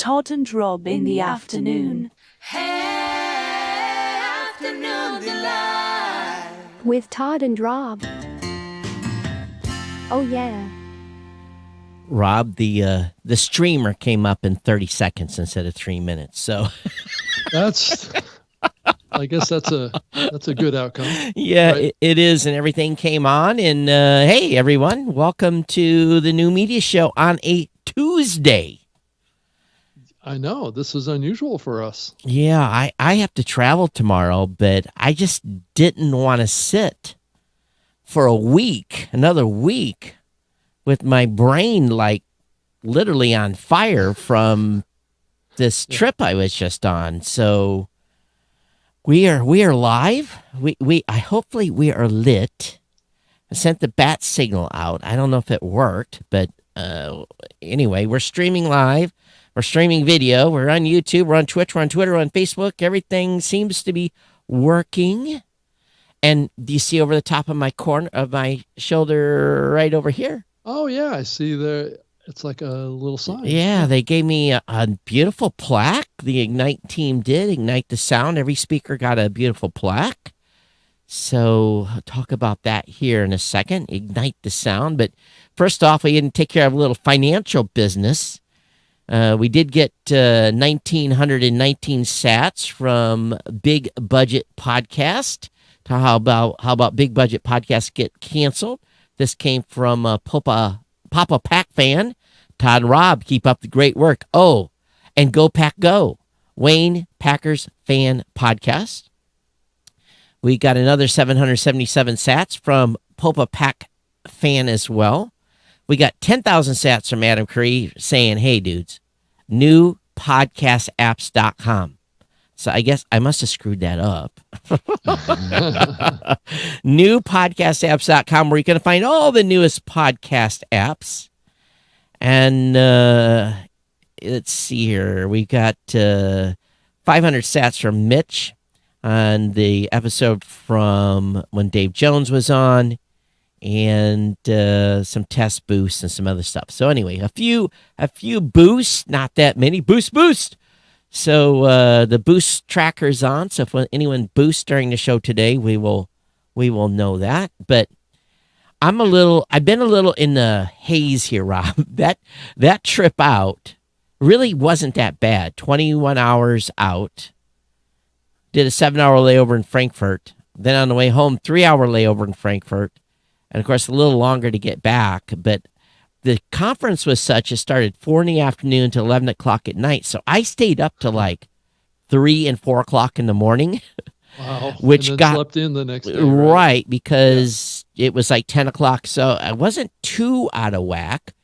Todd and Rob in the afternoon. Hey, afternoon delight. With Todd and Rob. Oh, yeah. Rob, the streamer came up in 30 seconds instead of 3 minutes. So I guess that's a good outcome. yeah, right? it is, and everything came on. And hey, everyone, welcome to the new media show on a Tuesday. I know this is unusual for us. Yeah, I have to travel tomorrow, but I just didn't want to sit for another week, with my brain like literally on fire from this trip I was just on. So we are live. Hopefully we are lit. I sent the bat signal out. I don't know if it worked, but anyway, we're streaming live. We're streaming video. We're on YouTube. We're on Twitch. We're on Twitter. We're on Facebook. Everything seems to be working. And do you see over the top of my corner of my shoulder right over here? Oh yeah, I see there. It's like a little sign. Yeah, they gave me a beautiful plaque. The Ignite team did. Ignite the Sound. Every speaker got a beautiful plaque. So I'll talk about that here in a second. Ignite the Sound. But first off, we didn't take care of a little financial business. We did get 1,919 sats from Big Budget Podcast. How about Big Budget Podcasts get canceled? This came from Papa Pack fan, Todd and Rob. Keep up the great work. Oh, and Go Pack Go, Wayne Packers fan podcast. We got another 777 sats from Popa Pack fan as well. We got 10,000 sats from Adam Curry saying, hey, dudes, newpodcastapps.com. So I guess I must have screwed that up. Newpodcastapps.com, where you can find all the newest podcast apps. And let's see here. We got 500 sats from Mitch on the episode from when Dave Jones was on, and some test boosts and some other stuff. So anyway, a few boosts, not that many. Boost. So the boost tracker's on. So if anyone boosts during the show today, we will know that. But I've been a little in the haze here, Rob. That trip out really wasn't that bad. 21 hours out. Did a 7-hour layover in Frankfurt. Then on the way home, 3-hour layover in Frankfurt. And of course, a little longer to get back. But the conference was such, it started 4 in the afternoon to 11 o'clock at night. So I stayed up to like 3 and 4 o'clock in the morning. Wow. Which and then slept in the next day. Right, because it was like 10 o'clock. So I wasn't too out of whack.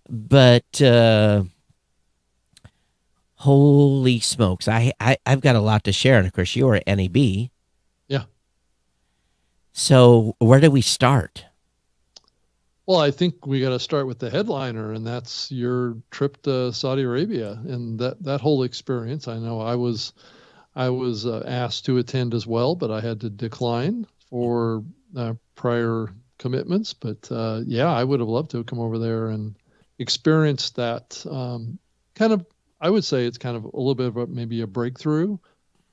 But holy smokes, I've got a lot to share. And of course, you were at NAB. Yeah. So where do we start? Well, I think we got to start with the headliner, and that's your trip to Saudi Arabia and that whole experience. I know I was asked to attend as well, but I had to decline for prior commitments. But yeah, I would have loved to come over there and experience that kind of. I would say it's kind of a little bit of maybe a breakthrough,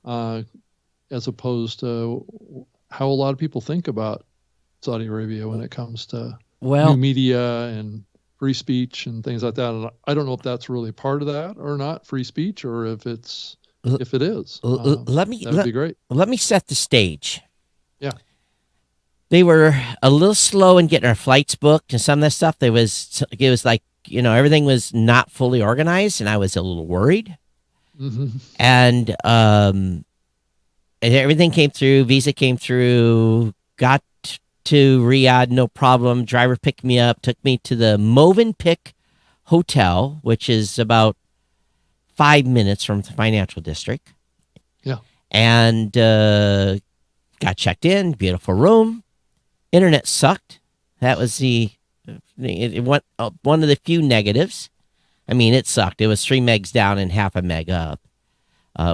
as opposed to how a lot of people think about Saudi Arabia when it comes to new media and free speech and things like that. And I don't know if that's really part of that or not, free speech, or if it is. That'd be great. Let me set the stage. Yeah. They were a little slow in getting our flights booked and some of that stuff. It was like, everything was not fully organized, and I was a little worried. Mm-hmm. And everything came through. Visa came through. Got to Riyadh, no problem. Driver picked me up, took me to the Movenpick Hotel, which is about 5 minutes from the financial district. Yeah. And got checked in, beautiful room. Internet sucked. That was one of the few negatives. I mean, it sucked. It was 3 megs down and half a meg up.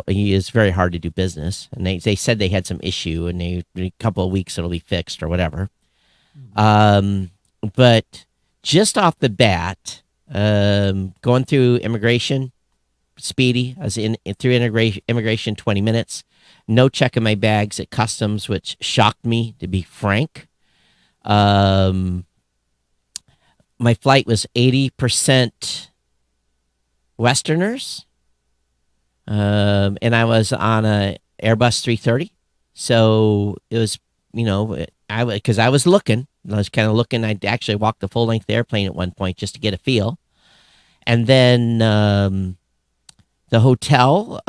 It's very hard to do business, and they said they had some issue, and in a couple of weeks it'll be fixed or whatever. But just off the bat, going through immigration, speedy. I was in through immigration 20 minutes. No checking my bags at customs, which shocked me, to be frank. My flight was 80% Westerners, and I was on a Airbus 330. So it was, because I was looking. I was kind of looking. I actually walked the full length of the airplane at one point just to get a feel. And then the hotel,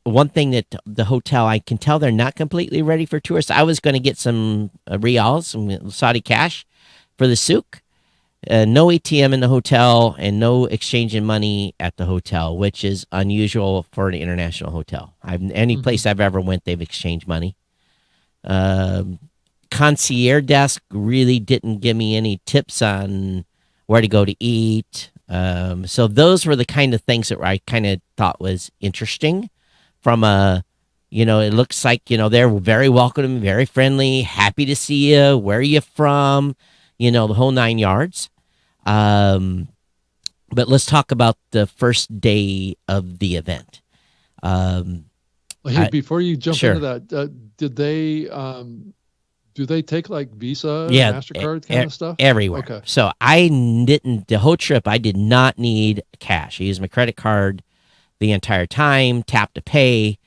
one thing that the hotel, I can tell they're not completely ready for tourists. I was going to get some riyals, some Saudi cash for the souk. No ATM in the hotel and no exchanging money at the hotel, which is unusual for an international hotel. Any place I've ever went, they've exchanged money. Concierge desk really didn't give me any tips on where to go to eat. So those were the kind of things that I kind of thought was interesting from it looks like, they're very welcoming, very friendly, happy to see you. Where are you from? The whole 9 yards. But let's talk about the first day of the event. Before you jump sure. into that, did they do they take like Visa, MasterCard kind of stuff? Everywhere. Okay. So the whole trip, I did not need cash. I used my credit card the entire time, tap to pay,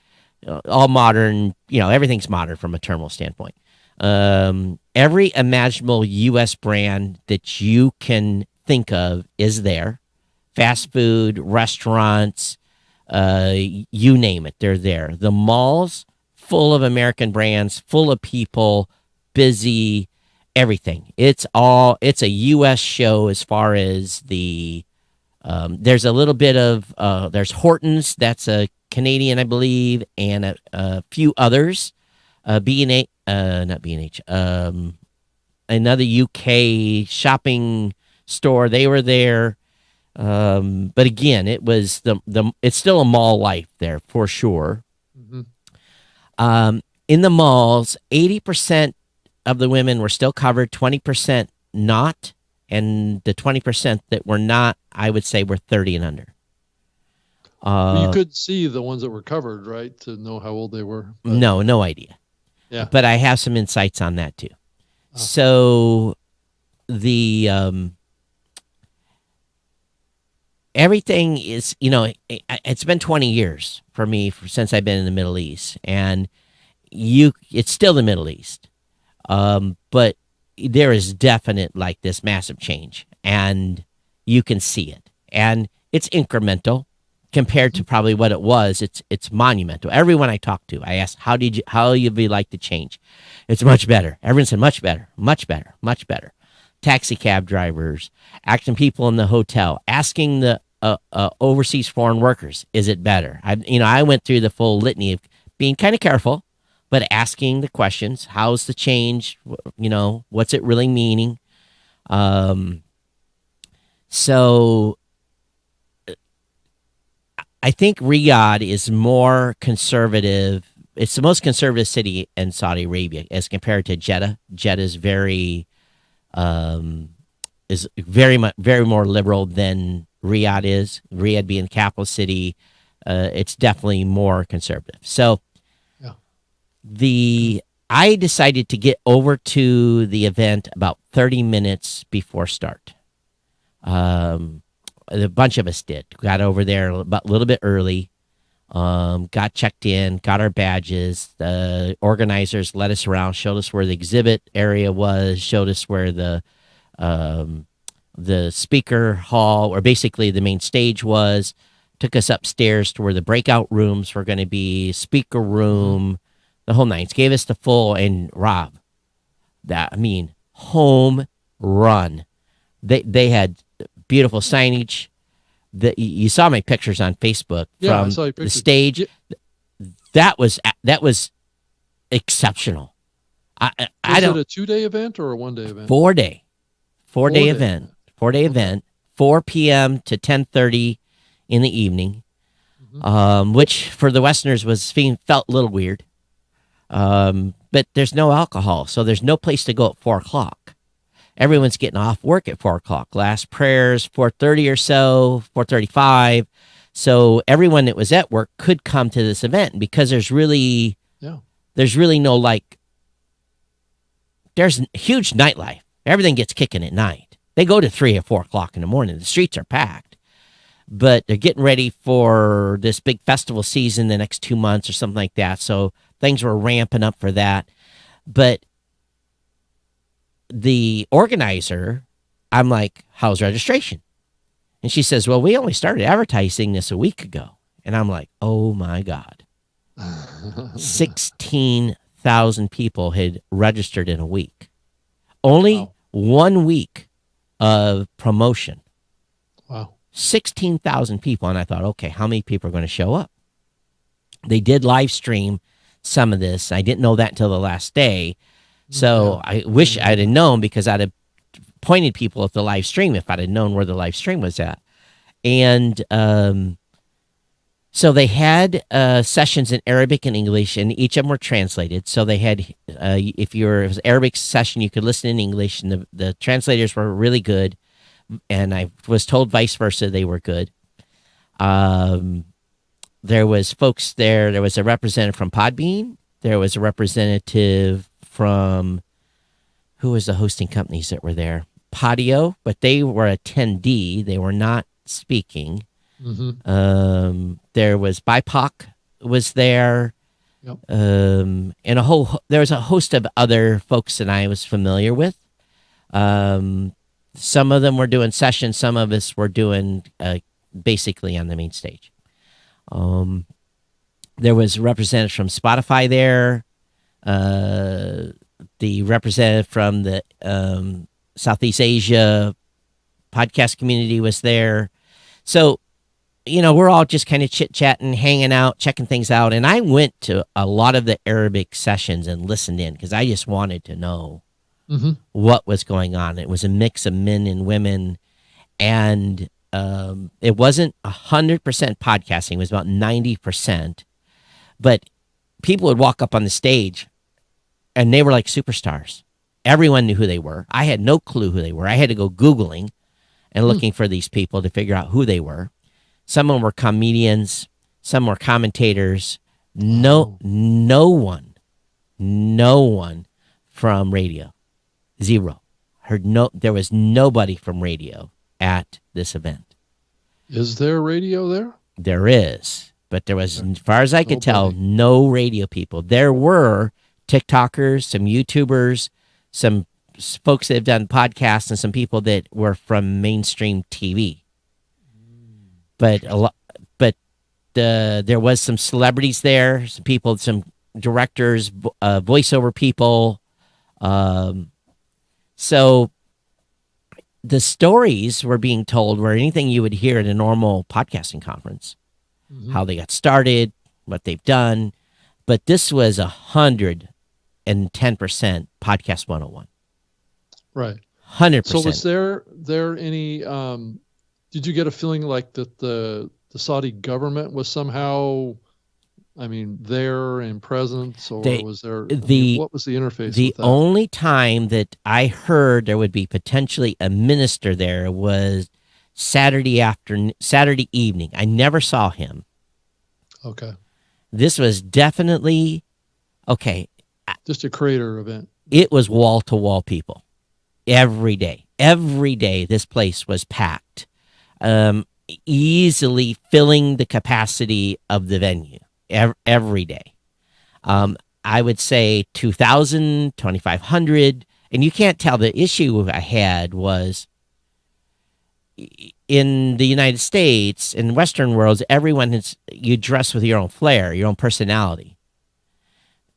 all modern, everything's modern from a terminal standpoint. Every imaginable U.S. brand that you can think of is there. Fast food, restaurants, you name it, they're there. The malls, full of American brands, full of people, busy, everything. It's a U.S. show as far as the, there's a little bit of, there's Hortons, that's a Canadian, I believe, and a few others. B&H, not B&H, another UK shopping store. They were there. But again, it was it's still a mall life there for sure. Mm-hmm. In the malls, 80% of the women were still covered, 20% not. And the 20% that were not, I would say, were 30 and under. You could see the ones that were covered, right, to know how old they were. But... No idea. Yeah. But I have some insights on that too. Oh. So the everything is, it's been 20 years for me since I've been in the Middle East, and it's still the Middle East. But there is definite like this massive change, and you can see it, and it's incremental compared to probably what it was. It's monumental. Everyone I talked to, I asked, how you'd be like to change? It's much better. Everyone said much better, much better, much better. Taxi cab drivers, asking people in the hotel, asking the overseas foreign workers, is it better? I went through the full litany of being kind of careful, but asking the questions. How's the change? What's it really meaning? So I think Riyadh is more conservative. It's the most conservative city in Saudi Arabia as compared to Jeddah. Jeddah is very more liberal than Riyadh is. Riyadh being the capital city, it's definitely more conservative. So I decided to get over to the event about 30 minutes before start. A bunch of us did. Got over there a little bit early, got checked in, got our badges. The organizers led us around, showed us where the exhibit area was, showed us where the speaker hall, or basically the main stage was, took us upstairs to where the breakout rooms were going to be, speaker room, the whole nine. Gave us the full, and Rob, home run. They had beautiful signage. You saw my pictures on Facebook from the stage. That was exceptional. Was it a 2-day event or a 1-day event? 4-day event. 4-day event. 4 p.m. to 10:30 in the evening, which for the Westerners felt a little weird. But there's no alcohol, so there's no place to go at 4 o'clock. Everyone's getting off work at 4 o'clock. Last prayers, 4:30 or so, 4:35. So everyone that was at work could come to this event because there's really Yeah. no there's huge nightlife. Everything gets kicking at night. They go to 3 or 4 o'clock in the morning. The streets are packed, but they're getting ready for this big festival season the next 2 months or something like that. So things were ramping up for that. But the organizer, I'm like, how's registration? And she says, well, we only started advertising this a week ago. And I'm like, oh my God. 16,000 people had registered in a week. Only 1 week of promotion. Wow. 16,000 people. And I thought, okay, how many people are going to show up? They did live stream some of this. I didn't know that until the last day. So I wish I'd have known, because I'd have pointed people at the live stream if I'd have known where the live stream was at. And so they had sessions in Arabic and English, and each of them were translated. So they had, if it was an Arabic session, you could listen in English, and the translators were really good. And I was told vice versa, they were good. There was folks there. There was a representative from Podbean. There was a representative from, who was the hosting companies that were there? Podio, but they were attendee. They were not speaking. Mm-hmm. There was BIPOC was there. Yep. And there was a host of other folks that I was familiar with. Some of them were doing sessions. Some of us were doing basically on the main stage. There was representatives from Spotify there. The representative from the Southeast Asia podcast community was there. So, we're all just kind of chit-chatting, hanging out, checking things out. And I went to a lot of the Arabic sessions and listened in because I just wanted to know what was going on. It was a mix of men and women. And it wasn't 100% podcasting. It was about 90%. But people would walk up on the stage, and they were like superstars. Everyone knew who they were. I had no clue who they were. I had to go Googling and looking for these people to figure out who they were. Some of them were comedians. Some were commentators. No one from radio. Zero. There was nobody from radio at this event. Is there radio there? There is, but there was, as far as I could tell, no radio people. There were TikTokers, some YouTubers, some folks that have done podcasts, and some people that were from mainstream TV. But there was some celebrities there, some people, some directors, voiceover people. So the stories were being told were anything you would hear at a normal podcasting conference, how they got started, what they've done. But this was 110% Podcast 101. Right. 100%. So was there any, did you get a feeling like that the Saudi government was somehow, there and present, or was there, what was the interface The with that? only time that I heard there would be potentially a minister there was Saturday evening. I never saw him. Okay. This was definitely, okay. Just a creator event. It was wall-to-wall people. Every day, this place was packed, easily filling the capacity of the venue every day. I would say 2,000, 2,500, and you can't tell. The issue I had was in the United States, in Western worlds, you dress with your own flair, your own personality.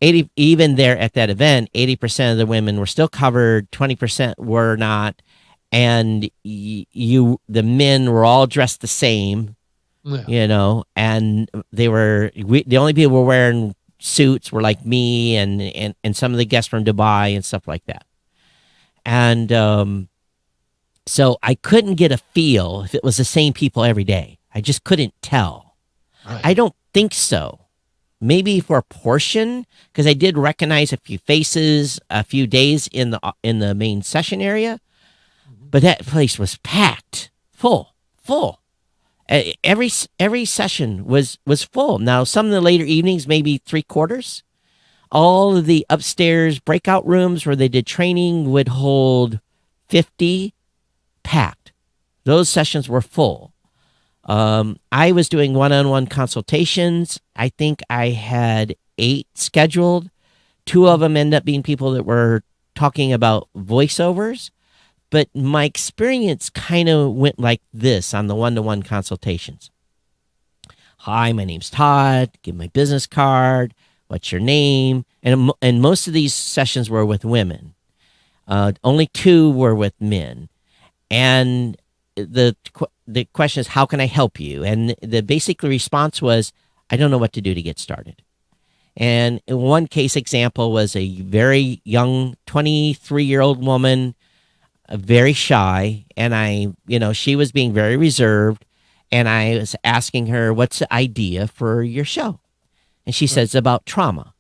Even there at that event, 80% of the women were still covered, 20% were not, and the men were all dressed the same, and the only people who were wearing suits were like me and some of the guests from Dubai and stuff like that. And so I couldn't get a feel if it was the same people every day. I just couldn't tell. Right. I don't think so. Maybe for a portion, because I did recognize a few faces a few days in the main session area, but that place was packed, full, Every session was full. Now, some of the later evenings, maybe 3/4. All of the upstairs breakout rooms where they did training would hold 50, packed. Those sessions were full. I was doing one-on-one consultations. I think I had 8 scheduled. 2 of them ended up being people that were talking about voiceovers. But my experience kind of went like this on the one-to-one consultations. Hi, my name's Todd. Give my business card. What's your name? And most of these sessions were with women. Only 2 were with men. And the question is, how can I help you? And the basic response was, I don't know what to do to get started. And in one case example was a very young 23-year-old woman, very shy. And she was being very reserved. And I was asking her, what's the idea for your show? And she says, about trauma.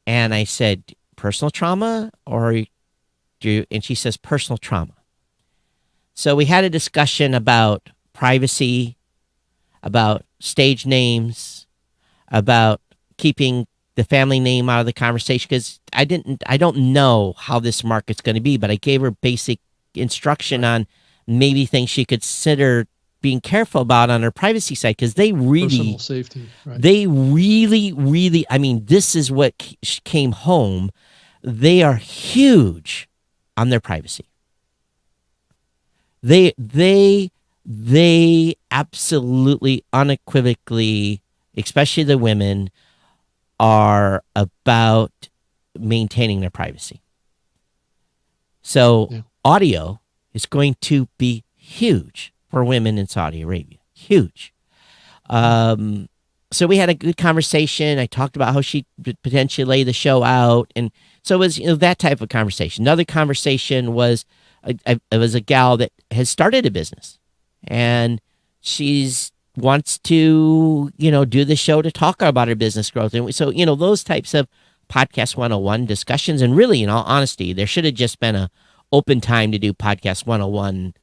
And I said, personal trauma and she says, personal trauma. So we had a discussion about privacy, about stage names, about keeping the family name out of the conversation, because I don't know how this market's going to be, but I gave her basic instruction on maybe things she could consider being careful about on her privacy side, because they really, personal safety, right. They really, I mean, this is what came home. They are huge on their privacy. They absolutely, unequivocally, especially the women, are about maintaining their privacy. So audio is going to be huge for women in Saudi Arabia. Huge. So we had a good conversation. I talked about how she potentially lay the show out. And so it was that type of conversation. Another conversation was, it was a gal that has started a business. And she's wants to, do the show to talk about her business growth. And so, those types of Podcast 101 discussions. And really, in all honesty, there should have just been a open time to do Podcast 101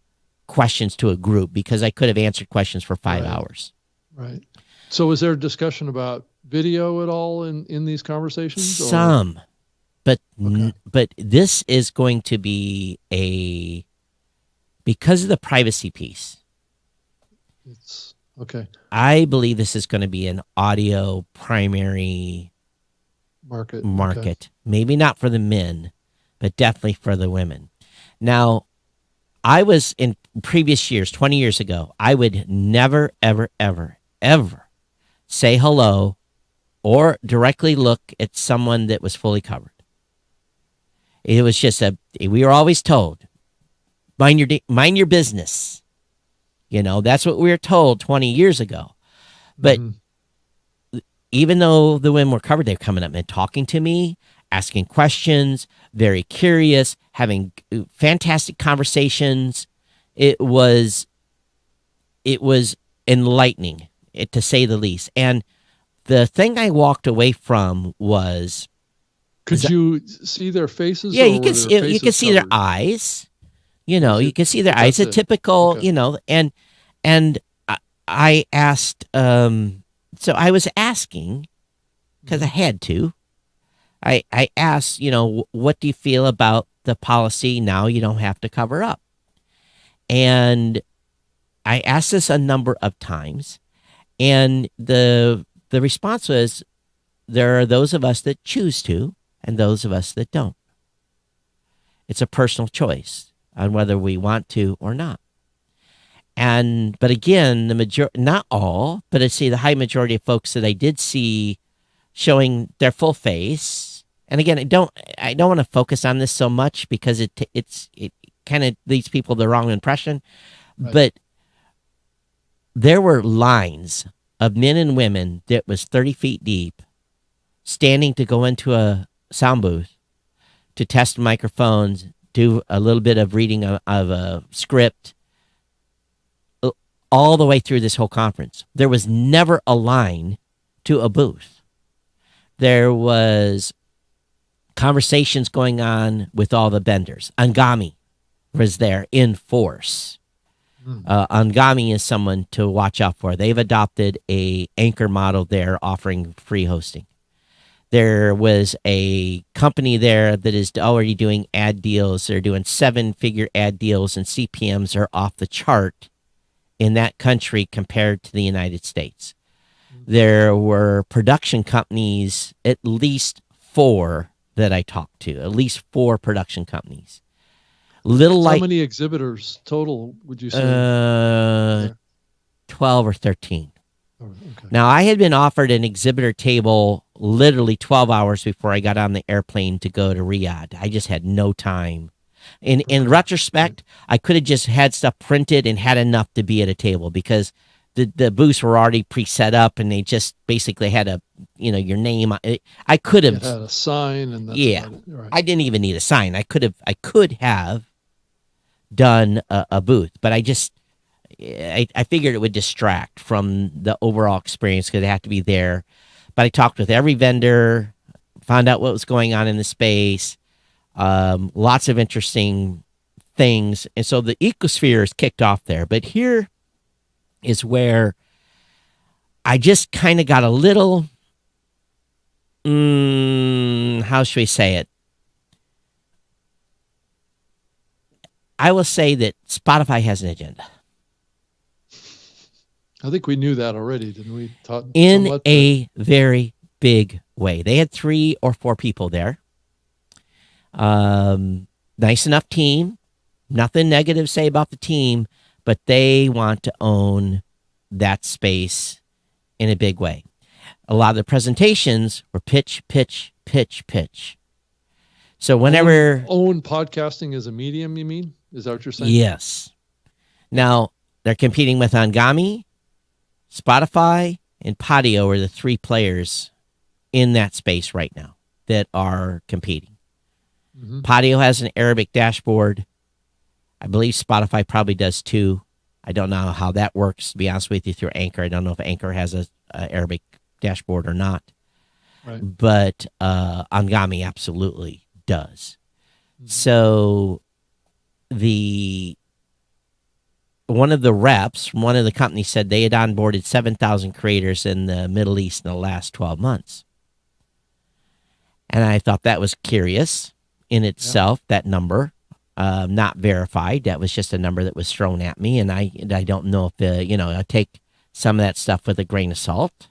questions to a group, because I could have answered questions for 5 hours. Right. So was there a discussion about video at all in these conversations? Some, but this is going to be because of the privacy piece. It's okay. I believe this is going to be an audio primary market. Okay. Maybe not for the men, but definitely for the women. Now, I was in previous years, 20 years ago, I would never, ever, ever, ever say hello or directly look at someone that was fully covered. It was just we were always told, mind your business. That's what we were told 20 years ago. But even though the women were covered, they're coming up and talking to me, asking questions, very curious, having fantastic conversations. It was enlightening, to say the least. And the thing I walked away from was, could you see their faces? Yeah, you can see their eyes. You can see their eyes. A typical, and I asked. So I was asking, because I had to. I asked, what do you feel about the policy now? You don't have to cover up. And I asked this a number of times, and the response was, there are those of us that choose to, and those of us that don't. It's a personal choice on whether we want to or not. But again, not all, but I see the high majority of folks that I did see showing their full face. And again, I don't want to focus on this so much, because it kind of leads people the wrong impression. Right. But there were lines of men and women that was 30 feet deep, standing to go into a sound booth to test microphones, do a little bit of reading of a script, all the way through this whole conference. There was never a line to a booth. There was conversations going on with all the vendors. Angami was there in force. Angami is someone to watch out for. They've adopted a anchor model there, offering free hosting. There was a company there that is already doing ad deals. They're doing 7-figure ad deals, and CPMs are off the chart in that country compared to the United States. There were production companies, at least 4 that I talked to, at least 4 production companies. How many exhibitors total would you say? 12 or 13. Oh, okay. Now, I had been offered an exhibitor table literally 12 hours before I got on the airplane to go to Riyadh. I just had no time. In retrospect, I could have just had stuff printed and had enough to be at a table, because the booths were already pre-set up, and they just basically had your name. I could have had a sign, and that's yeah. about it. Right. I didn't even need a sign. I could have done a booth, but I figured it would distract from the overall experience, because I have to be there. But I talked with every vendor, found out what was going on in the space, lots of interesting things. And so the ecosphere is kicked off there. But here is where I just kind of got a little, how should we say it? I will say that Spotify has an agenda. I think we knew that already, didn't we? Todd, in a very big way. They had 3 or 4 people there. Nice enough team. Nothing negative to say about the team, but they want to own that space in a big way. A lot of the presentations were pitch, pitch, pitch, pitch. So whenever... Own podcasting as a medium, you mean? Is that what you're saying? Yes. Now, they're competing with Angami, Spotify, and Patio are the 3 players in that space right now that are competing. Mm-hmm. Patio has an Arabic dashboard. I believe Spotify probably does too. I don't know how that works, to be honest with you, through Anchor. I don't know if Anchor has a Arabic dashboard or not. Right. But Angami absolutely does. Mm-hmm. So one of the reps from one of the companies said they had onboarded 7,000 creators in the Middle East in the last 12 months. And I thought that was curious in itself, that number, not verified. That was just a number that was thrown at me. And I don't know if, I take some of that stuff with a grain of salt,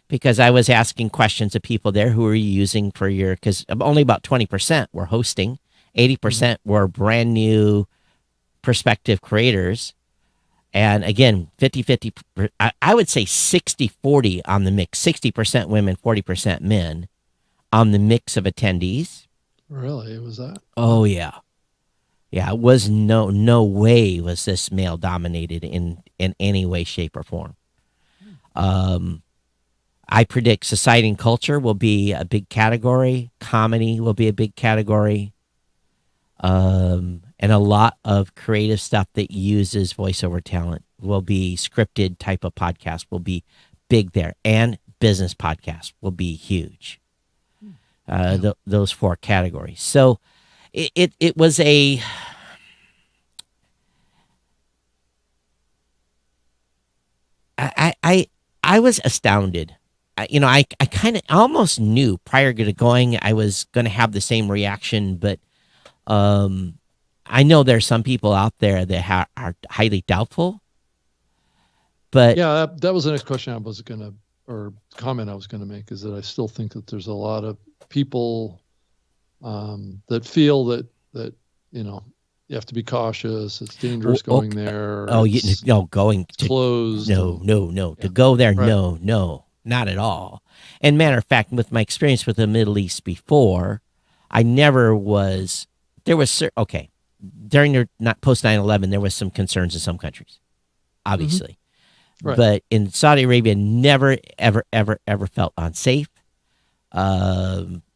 because I was asking questions of people there, who are you using for because only about 20% were hosting. 80% were brand new prospective creators. And again, 50-50, I would say 60-40 on the mix, 60% women, 40% men on the mix of attendees. Really? Was that? Oh, yeah. Yeah, it was no way was this male dominated in any way, shape, or form. I predict society and culture will be a big category. Comedy will be a big category. And a lot of creative stuff that uses voiceover talent will be scripted type of podcast will be big there. And business podcast will be huge. Those 4 categories. So it was I was astounded. I kind of almost knew prior to going I was going to have the same reaction, but I know there's some people out there that are highly doubtful. But yeah, that was the next question I was going to, or comment I was going to make, is that I still think that there's a lot of people that feel that you have to be cautious. It's dangerous going there. Oh, going to closed. No. To go there, right. No, not at all. And matter of fact, with my experience with the Middle East before, I never was. There was during their not post 9/11, there was some concerns in some countries, obviously. Mm-hmm. Right. But in Saudi Arabia, never, ever, ever, ever felt unsafe.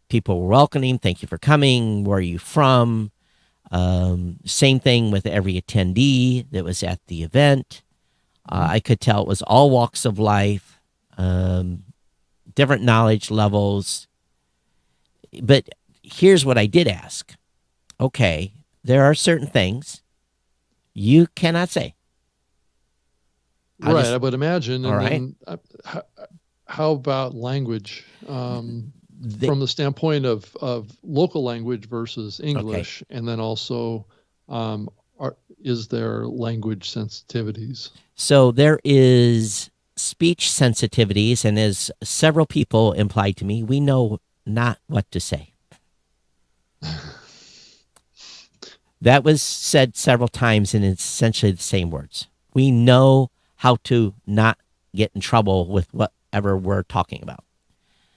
People were welcoming. Thank you for coming. Where are you from? Same thing with every attendee that was at the event. I could tell it was all walks of life, different knowledge levels. But here's what I did ask. Okay, there are certain things you cannot say. Right, I would imagine. All And right. then how about language? From The- the standpoint of local language versus English, and then also, is there language sensitivities? so there is speech sensitivities, and as several people implied to me, we know not what to say. That was said several times, and it's essentially the same words. We know how to not get in trouble with whatever we're talking about.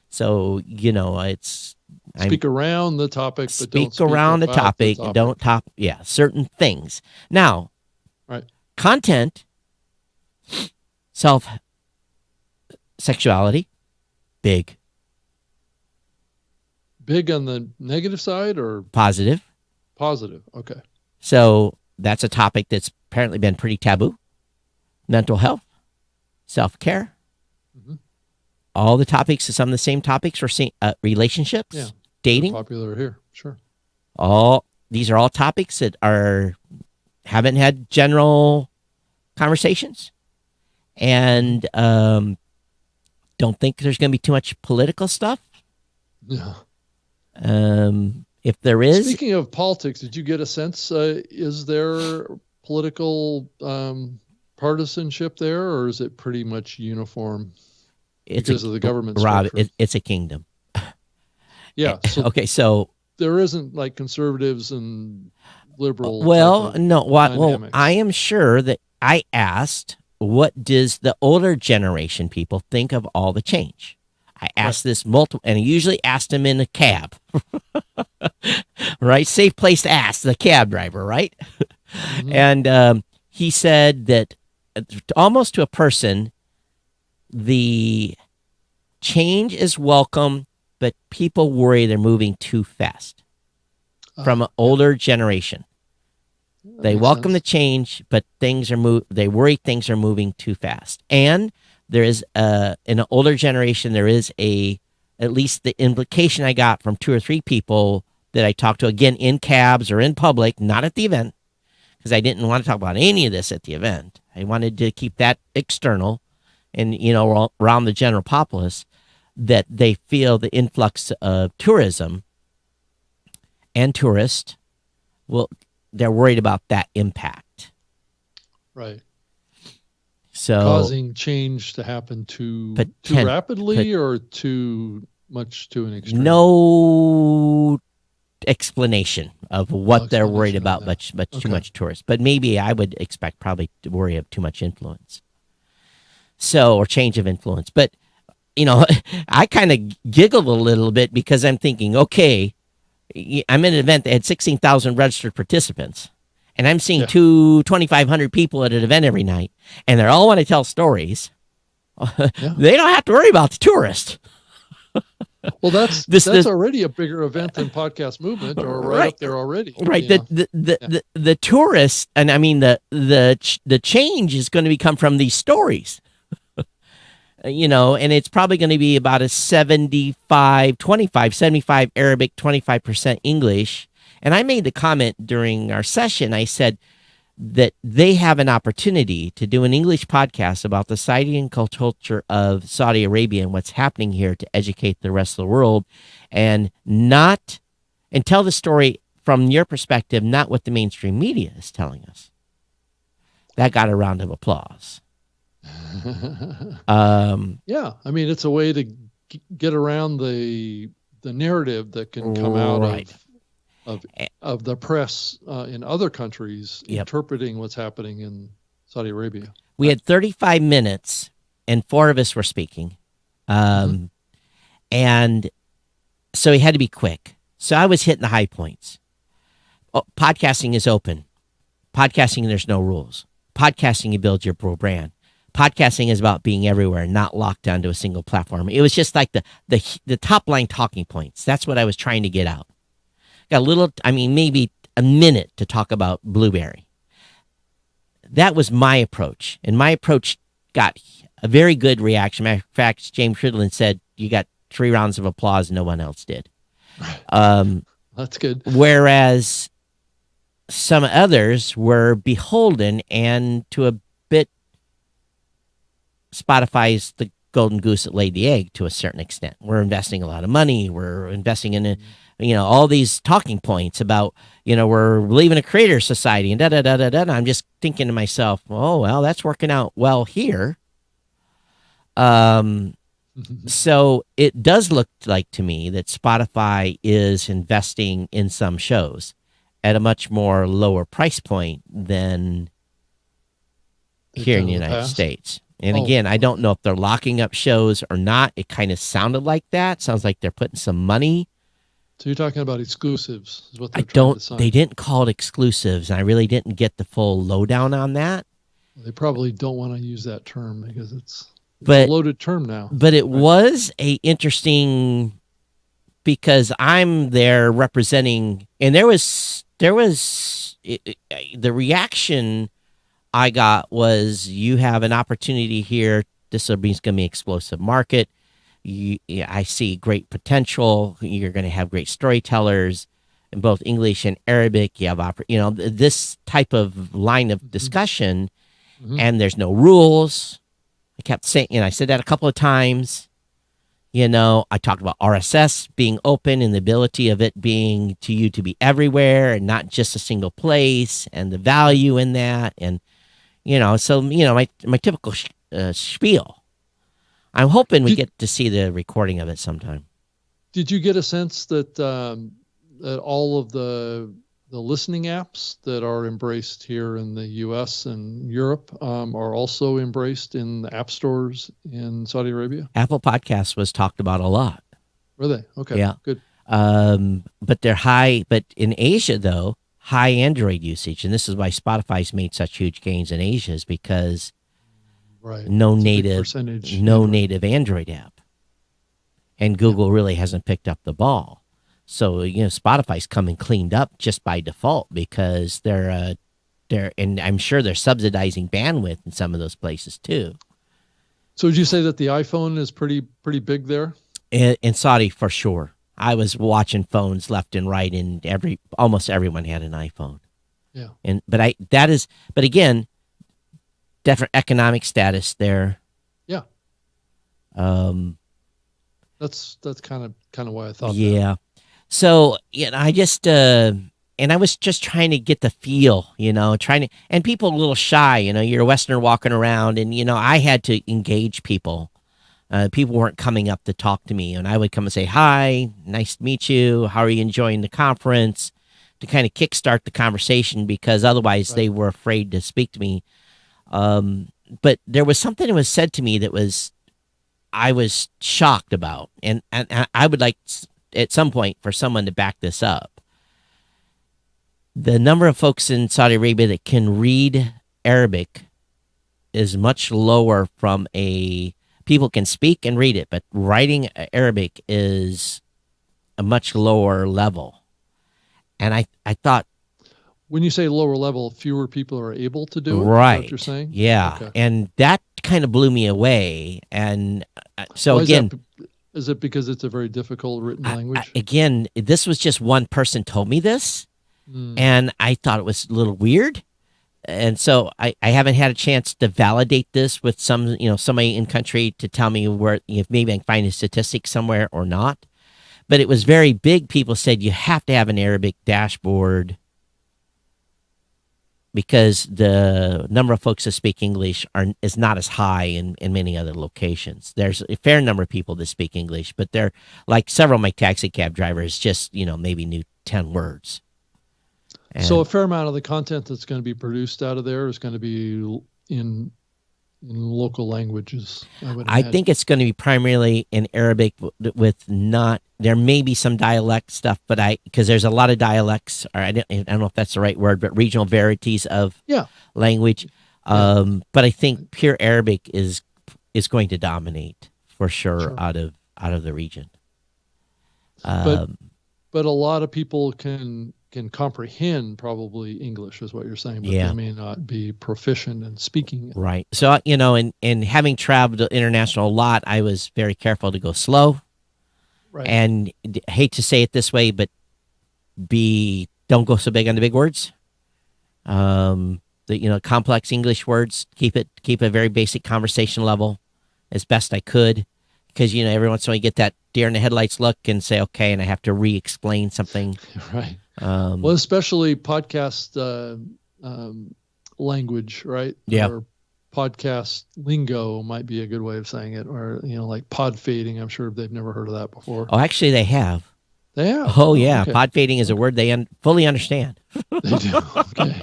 So, it's Speak around the topic, but don't speak around the about topic, and don't certain things. Now, Right. content, sexuality, big, Big on the negative side or positive. positive? Okay. So that's a topic that's apparently been pretty taboo. Mental health, self-care, Mhm. all the topics, some of the same topics we're seeing, relationships, Yeah. dating, Popular here. Sure. these are all topics that haven't had general conversations, and don't think there's going to be too much political stuff. Yeah. If there is, Speaking of politics, did you get a sense? Is there political partisanship there, or is it pretty much uniform because of the government Rob, structure? it's a kingdom. Yeah. So Okay, so there isn't like conservatives and liberal. well, type of no, what? Well, dynamics. I am sure that I asked, what does the older generation people think of all the change? I asked this multiple, and I usually asked him in a cab, right? Safe place to ask the cab driver, right? Mhm. And he said that almost to a person, the change is welcome, but people worry they're moving too fast from an older generation. That They makes welcome the sense. change, but they worry things are moving too fast. And there is in an older generation, there is at least the implication I got from 2 or 3 people that I talked to, again, in cabs or in public, not at the event, because I didn't want to talk about any of this at the event. I wanted to keep that external and, around the general populace, that they feel the influx of tourism and tourists, they're worried about that impact. Right. So Causing change to happen too rapidly or too much to an extreme. no explanation of what they're worried explanation on about, that. too much tourists. But maybe I would expect probably to worry of too much influence. So, or change of influence. But, I kind of giggled a little bit because I'm thinking, okay, I'm in an event that had 16,000 registered participants, and I'm seeing 2,500 people at an event every night, and they all want to tell stories. They don't have to worry about the tourist. Well, that's This- already a bigger event than Podcast Movement, or right up there already. Right. you know? The tourists, and I mean the change is going to come from these stories. And it's probably going to be about a 75 Arabic, 25% English. And I made the comment during our session. I said that they have an opportunity to do an English podcast about the society and culture of Saudi Arabia and what's happening here, to educate the rest of the world, and tell the story from your perspective, not what the mainstream media is telling us. That got a round of applause. Yeah, I mean, it's a way to get around the narrative that can come out of the press in other countries interpreting what's happening in Saudi Arabia. We had 35 minutes, and 4 of us were speaking, and so he had to be quick. So I was hitting the high points. Podcasting is open. Podcasting, there's no rules. Podcasting, you build your brand. Podcasting is about being everywhere, not locked down to a single platform. It was just like the top line talking points. That's what I was trying to get out. Got maybe a minute to talk about Blueberry. That was my approach, and my approach got a very good reaction. Matter of fact, James Fridland said you got 3 rounds of applause. No one else did. That's good. Whereas some others were beholden and to a bit Spotify's the golden goose that laid the egg to a certain extent. We're investing a lot of money. We're investing in, all these talking points about, we're leaving a creator society and da da da da da. I'm just thinking to myself, oh well, that's working out well here. So it does look like to me that Spotify is investing in some shows at a much more lower price point than here in the United States. And again, I don't know if they're locking up shows or not. It kind of sounded like that. Sounds like they're putting some money. So you're talking about exclusives is what they're trying to sign. They didn't call it exclusives. And I really didn't get the full lowdown on that. They probably don't want to use that term because it's a loaded term now. But it was a interesting, because I'm there representing, and there was the reaction I got was, you have an opportunity here. This is going to be an explosive market. I see great potential. You're going to have great storytellers in both English and Arabic. You have this type of line of discussion, and there's no rules. I kept saying, I said that a couple of times. I talked about RSS being open and the ability of it being to be everywhere and not just a single place, and the value in that. And, my typical spiel. I'm hoping we get to see the recording of it sometime. Did you get a sense that that all of the listening apps that are embraced here in the U.S. and Europe are also embraced in the app stores in Saudi Arabia? Apple Podcasts was talked about a lot. Were they? Okay, yeah, good. But they're high. But in Asia, though, high Android usage, and this is why Spotify's made such huge gains in Asia, is because no native Android app, and Google really hasn't picked up the ball. So Spotify's coming cleaned up just by default, because they're and I'm sure they're subsidizing bandwidth in some of those places too. So would you say that the iPhone is pretty big there? In Saudi, for sure. I was watching phones left and right, and almost everyone had an iPhone. Yeah. But again, different economic status there. Yeah. That's kind of why I thought. Yeah. That. So I just and I was just trying to get the feel, and people are a little shy, you're a Westerner walking around, and I had to engage people. People weren't coming up to talk to me, and I would come and say, "Hi, nice to meet you. How are you enjoying the conference?" To kind of kickstart the conversation, because otherwise they were afraid to speak to me. But there was something that was said to me that I was shocked about, and I would like at some point for someone to back this up. The number of folks in Saudi Arabia that can read Arabic is much lower from people can speak and read it, but writing Arabic is a much lower level. And I thought, when you say lower level, fewer people are able to do it? Right. Is that what you're saying? Yeah. Okay. And that kind of blew me away. And so is it because it's a very difficult written language? Again, this was just one person told me this, and I thought it was a little weird. And so I haven't had a chance to validate this with somebody in country to tell me where, if maybe I can find a statistic somewhere or not. But it was very big. People said you have to have an Arabic dashboard, because the number of folks that speak English is not as high in many other locations. There's a fair number of people that speak English, but they're like several of my taxi cab drivers just, maybe knew 10 words. And so a fair amount of the content that's going to be produced out of there is going to be in local languages. I think it's going to be primarily in Arabic there may be some dialect stuff, but because there's a lot of dialects, or I don't know if that's the right word, but regional varieties of language. But I think pure Arabic is going to dominate for sure. out of the region. But a lot of people can comprehend probably English, is what you're saying, but they may not be proficient in speaking it. Right. So, and having traveled international a lot, I was very careful to go slow. Right. And I hate to say it this way, but don't go so big on the big words. The the complex English words. Keep a very basic conversation level as best I could, because every once in a while you get that deer in the headlights look and say okay, and I have to re-explain something. Right. Well, especially podcast language, right? Yeah. Or podcast lingo might be a good way of saying it, or like pod fading. I'm sure they've never heard of that before. Oh, actually, they have. They have. Oh yeah, okay. pod fading is a word they fully understand. They do. Okay.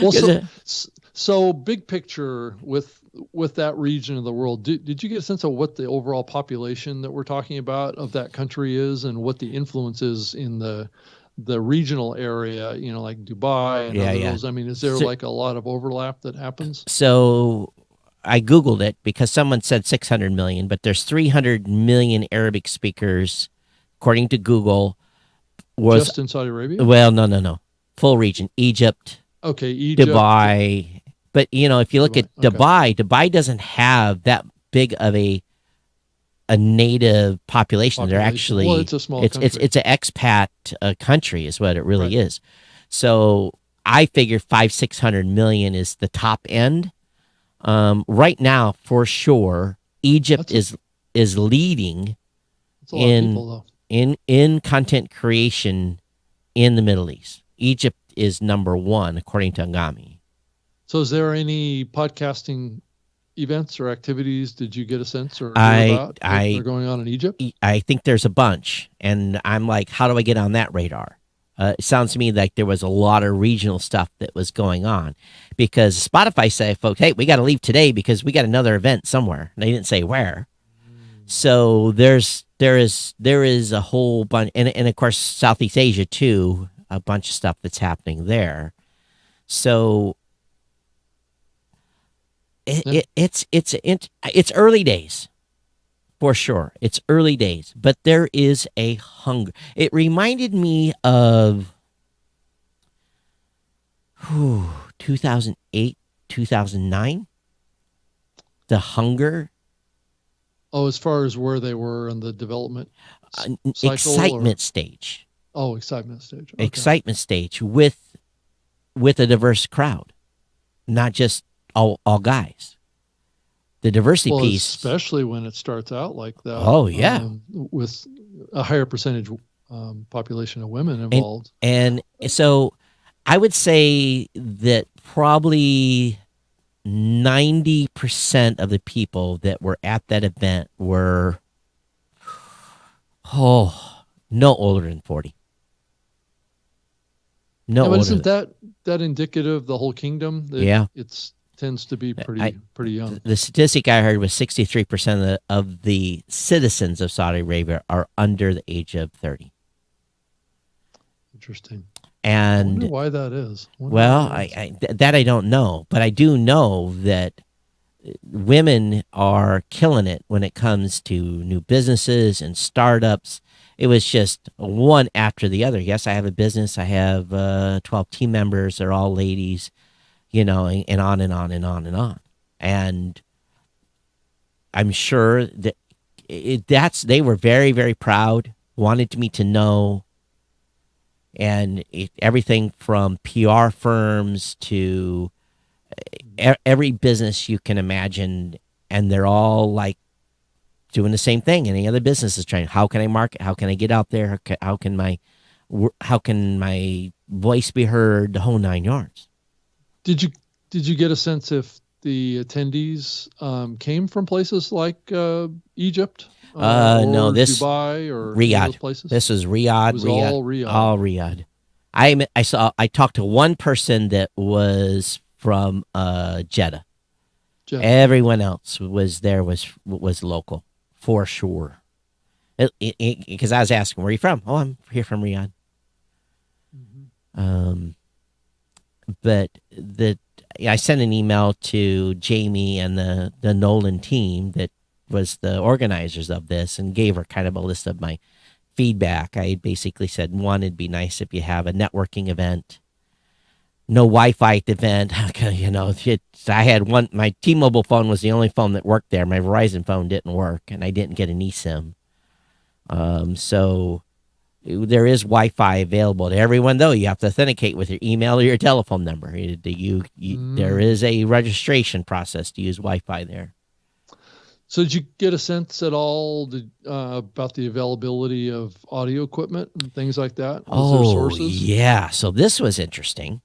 Well, so big picture with that region of the world, did you get a sense of what the overall population that we're talking about of that country is, and what the influence is in the regional area, like Dubai and those? I mean, is there like a lot of overlap that happens? So I Googled it because someone said 600 million, but there's 300 million Arabic speakers, according to Google. Just in Saudi Arabia? Well, no. Full region. Egypt. Okay, Egypt. Dubai. But, if you look at Dubai, Dubai doesn't have that big of a native population. They're actually, well, it's a small country. It's an expat country is what it really is. So I figure 500-600 million is the top end. Right now, for sure, Egypt is leading in content creation in the Middle East. Egypt is number one, according to Angami. So is there any podcasting events or activities did you get a sense or hear about that are going on in Egypt? I think there's a bunch, and I'm like, how do I get on that radar? It sounds to me like there was a lot of regional stuff that was going on, because Spotify said, folks, hey, we got to leave today because we got another event somewhere. And they didn't say where. So there is a whole bunch, and of course Southeast Asia too, a bunch of stuff that's happening there. So it's early days, for sure. It's early days, but there is a hunger. It reminded me of 2008, 2009. The hunger. Oh, as far as where they were in the development excitement stage. Oh, excitement stage. Okay. Excitement stage with a diverse crowd, not just all guys. The diversity piece, especially when it starts out like that. Oh yeah, with a higher percentage population of women involved. And so, I would say that probably 90% of the people that were at that event were no older than 40. But isn't that indicative the whole kingdom? Yeah, it's tends to be pretty young. The statistic I heard was 63% of the citizens of Saudi Arabia are under the age of 30. Interesting. And I wonder why that is. I don't know, but I do know that women are killing it when it comes to new businesses and startups. It was just one after the other. Yes, I have a business. I have 12 team members. They're all ladies, and on and on and on and on. And I'm sure that they were very, very proud, wanted me to know. And everything from PR firms to every business you can imagine, and they're all like doing the same thing. Any other business is trying. How can I market? How can I get out there? How can my voice be heard? The whole 9 yards. Did you get a sense if the attendees came from places like Egypt? No, this Dubai or Riyadh. Those places? This was Riyadh. It was all Riyadh. All Riyadh. I talked to one person that was from Jeddah. Everyone else was local, for sure. Because I was asking, where are you from? Oh, I'm here from Riyadh. Mm-hmm. But I sent an email to Jamie and the Nolan team that was the organizers of this, and gave her kind of a list of my feedback. I basically said, one, it'd be nice if you have a networking event. No Wi-Fi event. I had one. My T-Mobile phone was the only phone that worked there. My Verizon phone didn't work, and I didn't get an eSIM. So there is Wi-Fi available to everyone, though. You have to authenticate with your email or your telephone number. There is a registration process to use Wi-Fi there. So did you get a sense at all about the availability of audio equipment and things like that? Was there sources? Yeah. So this was interesting.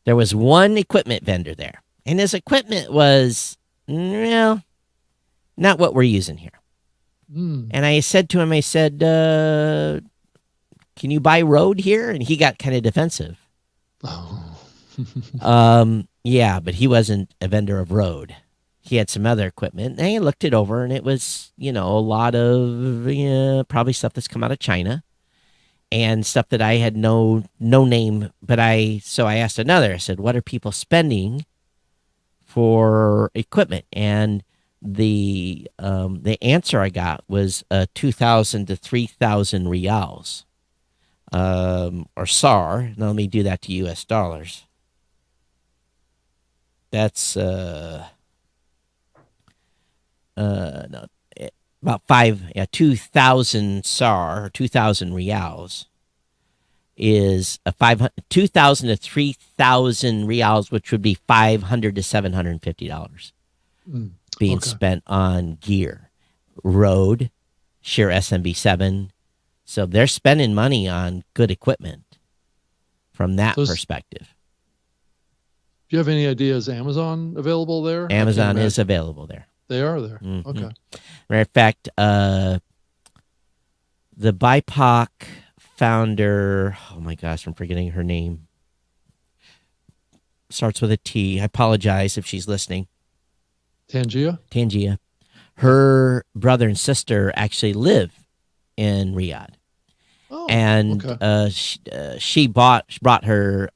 There was one equipment vendor there, and his equipment was, well, not what we're using here. And I said to him, can you buy Rode here? And he got kind of defensive. Oh. Yeah, but he wasn't a vendor of Rode. He had some other equipment. And I looked it over, and it was, a lot of probably stuff that's come out of China and stuff that I had no name. But so I asked another. I said, what are people spending for equipment? And the answer I got was 2,000 to 3,000 riyals, or SAR. Now let me do that to U.S. dollars. That's about 2,000 SAR or 2,000 riyals is 2,000 to 3,000 riyals, which would be $500 to $750 being spent on gear, Rode, Shure SMB7. So they're spending money on good equipment from that perspective. Do you have any idea, is Amazon available there? Amazon is available there. They are there. Mm-hmm. Okay. Matter of fact, the BIPOC founder, oh my gosh, I'm forgetting her name. Starts with a T. I apologize if she's listening. Tangia. Her brother and sister actually live in Riyadh. Oh, and okay. She brought her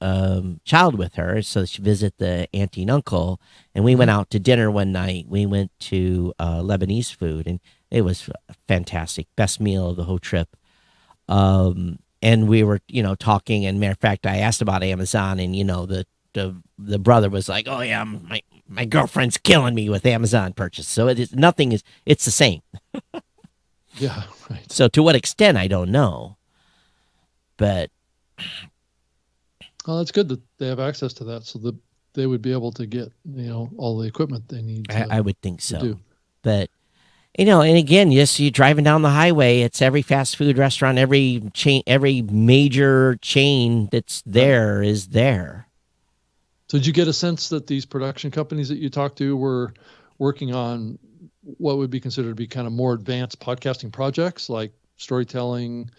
child with her, so she visit the auntie and uncle. And we went out to dinner one night. We went to Lebanese food, and it was fantastic. Best meal of the whole trip. And we were, talking. And matter of fact, I asked about Amazon, and the brother was like, "Oh yeah, my girlfriend's killing me with Amazon purchase." So it's the same. Yeah, right. So to what extent, I don't know. But well, it's good that they have access to that, so that they would be able to get all the equipment they need. I would think so. Do. But and again, yes, you're driving down the highway. It's every fast food restaurant, every chain, every major chain that's there is there. So did you get a sense that these production companies that you talked to were working on what would be considered to be kind of more advanced podcasting projects, like storytelling,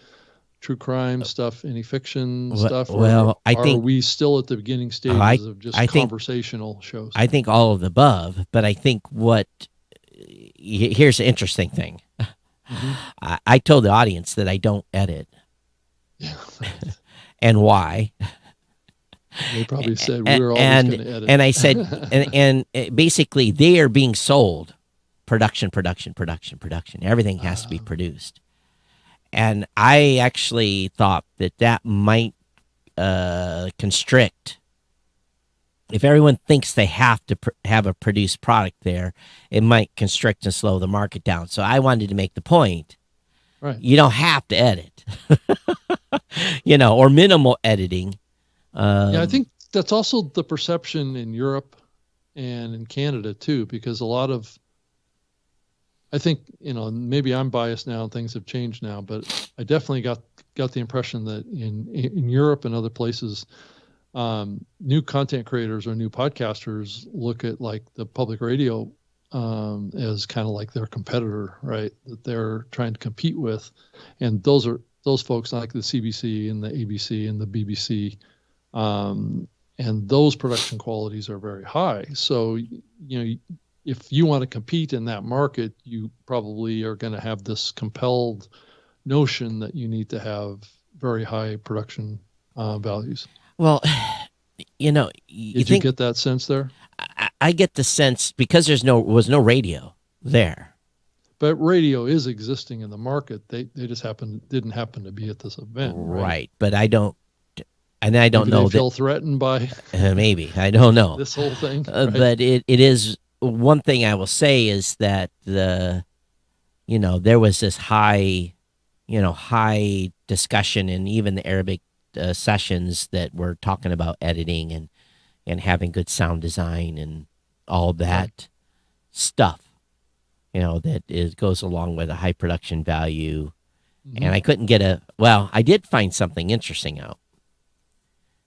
true crime stuff, any fiction stuff? Well, I think, are we still at the beginning stages of just conversational shows? I think all of the above, but I think here's the interesting thing. Mm-hmm. I told the audience that I don't edit. Yeah. And why? They probably said we're always going to edit. And I said, and basically they are being sold production. Everything has to be produced. And I actually thought that might constrict. If everyone thinks they have to have a produced product there, it might constrict and slow the market down. So I wanted to make the point. Right. You don't have to edit, or minimal editing. Yeah, I think that's also the perception in Europe and in Canada too, because a lot of, I think, maybe I'm biased now and things have changed now, but I definitely got the impression that in Europe and other places, new content creators or new podcasters look at like the public radio as kind of like their competitor, right? That they're trying to compete with, and those folks like the CBC and the ABC and the BBC. And those production qualities are very high. So, if you want to compete in that market, you probably are going to have this compelled notion that you need to have very high production values. Well, Did you get that sense there? I get the sense because was no radio there. But radio is existing in the market. They just didn't happen to be at this event. Right. But I don't. And I don't maybe know. They feel threatened by maybe I don't know this whole thing. Right? But it is one thing I will say is that there was this high discussion and even the Arabic sessions that were talking about editing and having good sound design and all that stuff, that goes along with a high production value. Mm-hmm. And I couldn't I did find something interesting out.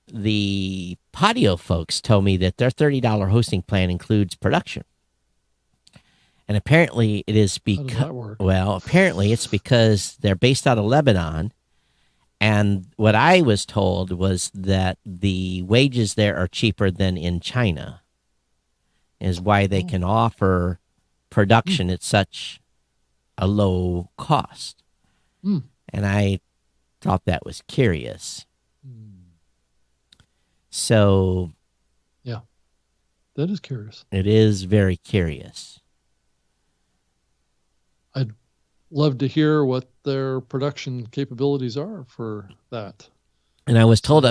The Podio folks told me that their $30 hosting plan includes production. And apparently it is How does that work? apparently it's because they're based out of Lebanon. And what I was told was that the wages there are cheaper than in China, is why they can offer production at such a low cost. Mm. And I thought that was curious. Mm. So, yeah, that is curious. It is very curious. I'd love to hear what their production capabilities are for that. And I was told,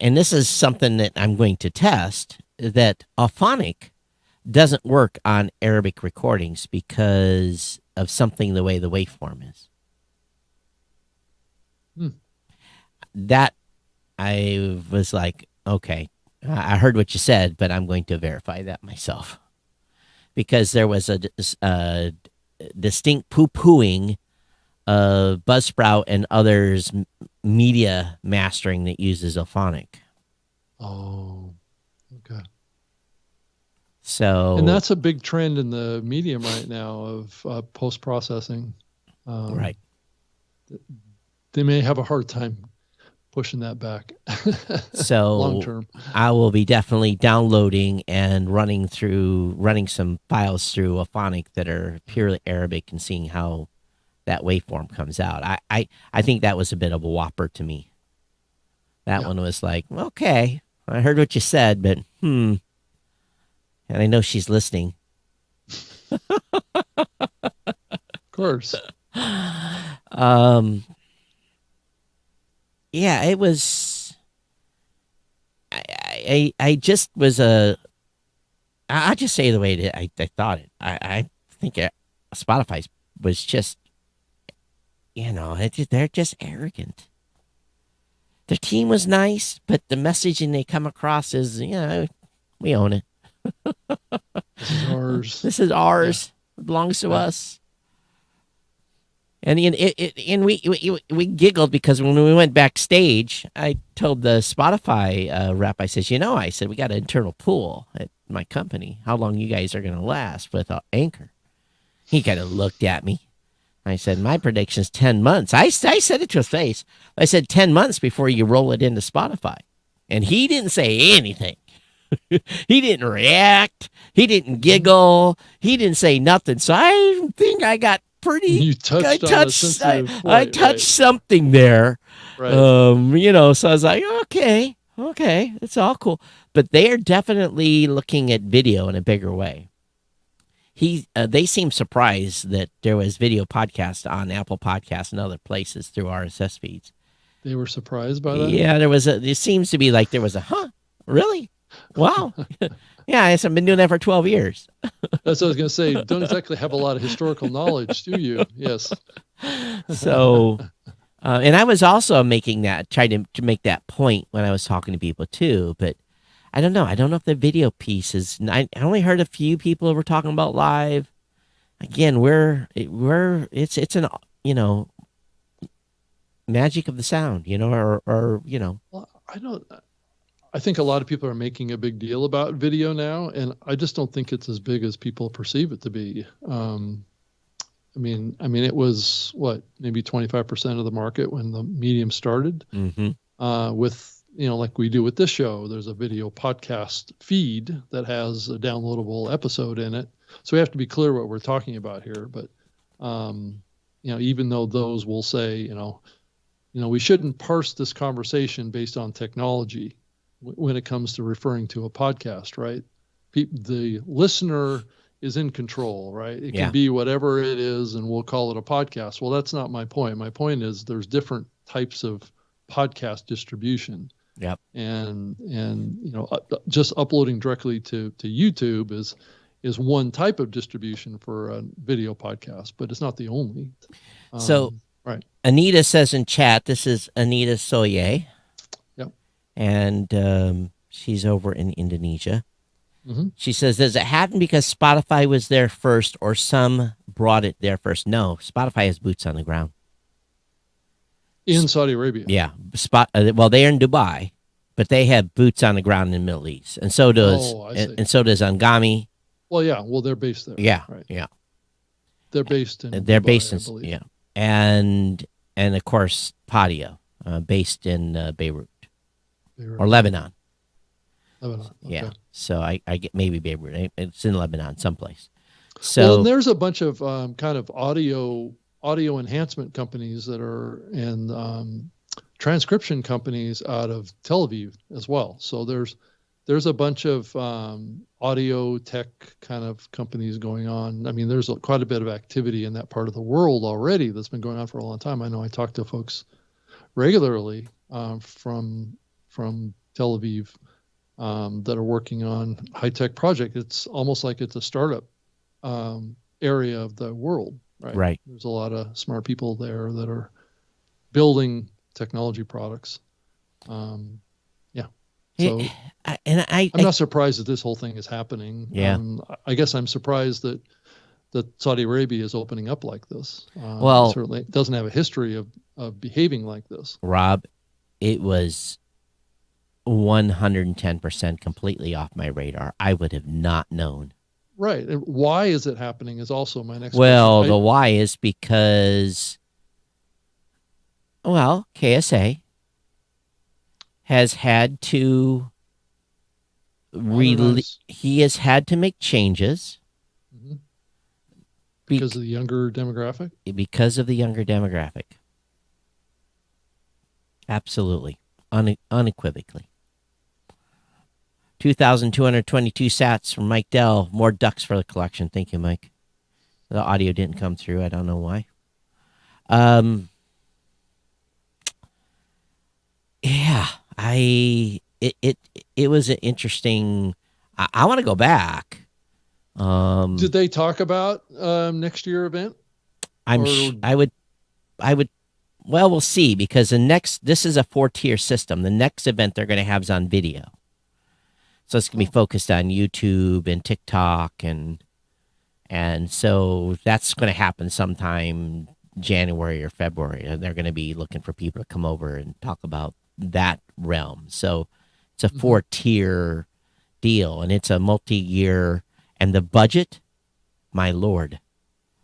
and this is something that I'm going to test, that Auphonic doesn't work on Arabic recordings because of something the way the waveform is. That I was like, okay, I heard what you said, but I'm going to verify that myself. Because there was a distinct poo-pooing of Buzzsprout and others' media mastering that uses Auphonic. Oh, okay. So, and that's a big trend in the medium right now of post-processing. Right. They may have a hard time pushing that back. So long term, I will be definitely downloading and running some files through Auphonic that are purely Arabic and seeing how that waveform comes out. I think that was a bit of a whopper to me. That one was like, okay, I heard what you said, but and I know she's listening. of course. Yeah, it was. I just was I'll just say the way I thought it. I think Spotify was just, they're just arrogant. Their team was nice, but the messaging they come across is, we own it. This is ours. This is ours. It belongs to us. And we giggled because when we went backstage, I told the Spotify rep, I said, we got an internal pool at my company. How long you guys are going to last with Anchor? He kind of looked at me. I said, my prediction's 10 months. I said it to his face. I said 10 months before you roll it into Spotify. And he didn't say anything. He didn't react. He didn't giggle. He didn't say nothing. So I think I got pretty. I touched something there. Right. So I was like, okay, it's all cool. But they are definitely looking at video in a bigger way. They seem surprised that there was video podcast on Apple Podcasts and other places through RSS feeds. They were surprised by that? Yeah, it seems to be like there was really? Wow. Yeah, I have been doing that for 12 years. That's what I was going to say. Don't exactly have a lot of historical knowledge, do you? Yes. So, and I was also trying to make that point when I was talking to people too, but I don't know. I don't know if the video piece is, I only heard a few people were talking about live. Again, it's an, magic of the sound, or. Well, I think a lot of people are making a big deal about video now, and I just don't think it's as big as people perceive it to be. I mean, it was maybe 25% of the market when the medium started. Mm-hmm. With like we do with this show, there's a video podcast feed that has a downloadable episode in it. So we have to be clear what we're talking about here. But even though those will say, we shouldn't parse this conversation based on technology when it comes to referring to a podcast, right? The listener is in control, right? It can be whatever it is, and we'll call it a podcast. Well, that's not my point. My point is there's different types of podcast distribution. Yep. And just uploading directly to YouTube is one type of distribution for a video podcast, but it's not the only. So, right. Anita says in chat, this is Anita Soye. Yep. And she's over in Indonesia. Mm-hmm. She says, does it happen because Spotify was there first or some brought it there first? No, Spotify has boots on the ground. In Saudi Arabia. Yeah. Well, they're in Dubai, but they have boots on the ground in the Middle East. And so does, and so does Angami. Well, yeah. Well, they're based there. Yeah. Right. Yeah. They're based in They're Dubai, based I in, believe. yeah. And of course, Padio, based in Beirut or Lebanon. Lebanon. Okay. Yeah. So I get maybe Beirut. It's in Lebanon someplace. So and there's a bunch of kind of audio enhancement companies that are and transcription companies out of Tel Aviv as well. So there's a bunch of audio tech kind of companies going on. I mean, there's quite a bit of activity in that part of the world already that's been going on for a long time. I know I talk to folks regularly from Tel Aviv that are working on high-tech project. It's almost like it's a startup area of the world, right? Right. There's a lot of smart people there that are building technology products. Yeah. So I'm not surprised that this whole thing is happening. Yeah. I guess I'm surprised that Saudi Arabia is opening up like this. Well, certainly it doesn't have a history of behaving like this. Rob, it was 110% completely off my radar. I would have not known. Right. And why is it happening is also my next question. The why is because, KSA has had to he has had to make changes. Mm-hmm. Because of the younger demographic? Because of the younger demographic. Absolutely. Unequivocally. 2,222 sats from Mike Dell. More ducks for the collection. Thank you, Mike. The audio didn't come through. I don't know why. Yeah, it was an interesting. I want to go back. Did they talk about next year event? I would. Well, we'll see, because this is a 4-tier system. The next event they're going to have is on video. So it's going to be focused on YouTube and TikTok, and so that's going to happen sometime January or February. And they're going to be looking for people to come over and talk about that realm. So it's a 4-tier deal, and it's a multi-year. And the budget, my Lord.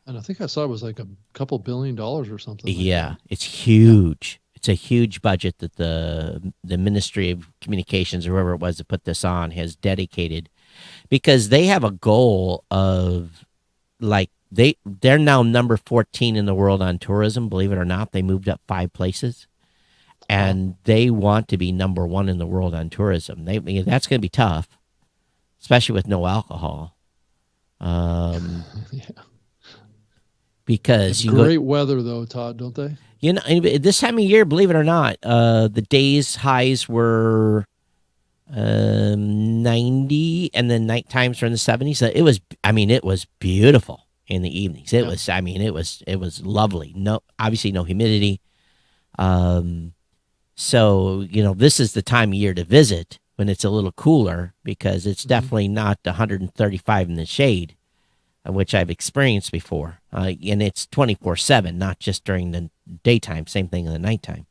And I think I saw it was like a couple $1 billion or something. Yeah, it's huge. Yeah. It's a huge budget that the Ministry of Communications, or whoever it was that put this on, has dedicated, because they have a goal of, like, they're now number 14 in the world on tourism. Believe it or not, they moved up 5 places, and they want to be number 1 in the world on tourism. That's going to be tough, especially with no alcohol. Yeah. Because great weather though, Todd, don't they? You know, this time of year, believe it or not, the days highs were 90, and then night times were in the 70s. So it was beautiful in the evenings. It was lovely. No, obviously no humidity. So, this is the time of year to visit when it's a little cooler, because it's definitely not 135 in the shade, which I've experienced before. And it's 24/7, not just during the daytime. Same thing in the nighttime.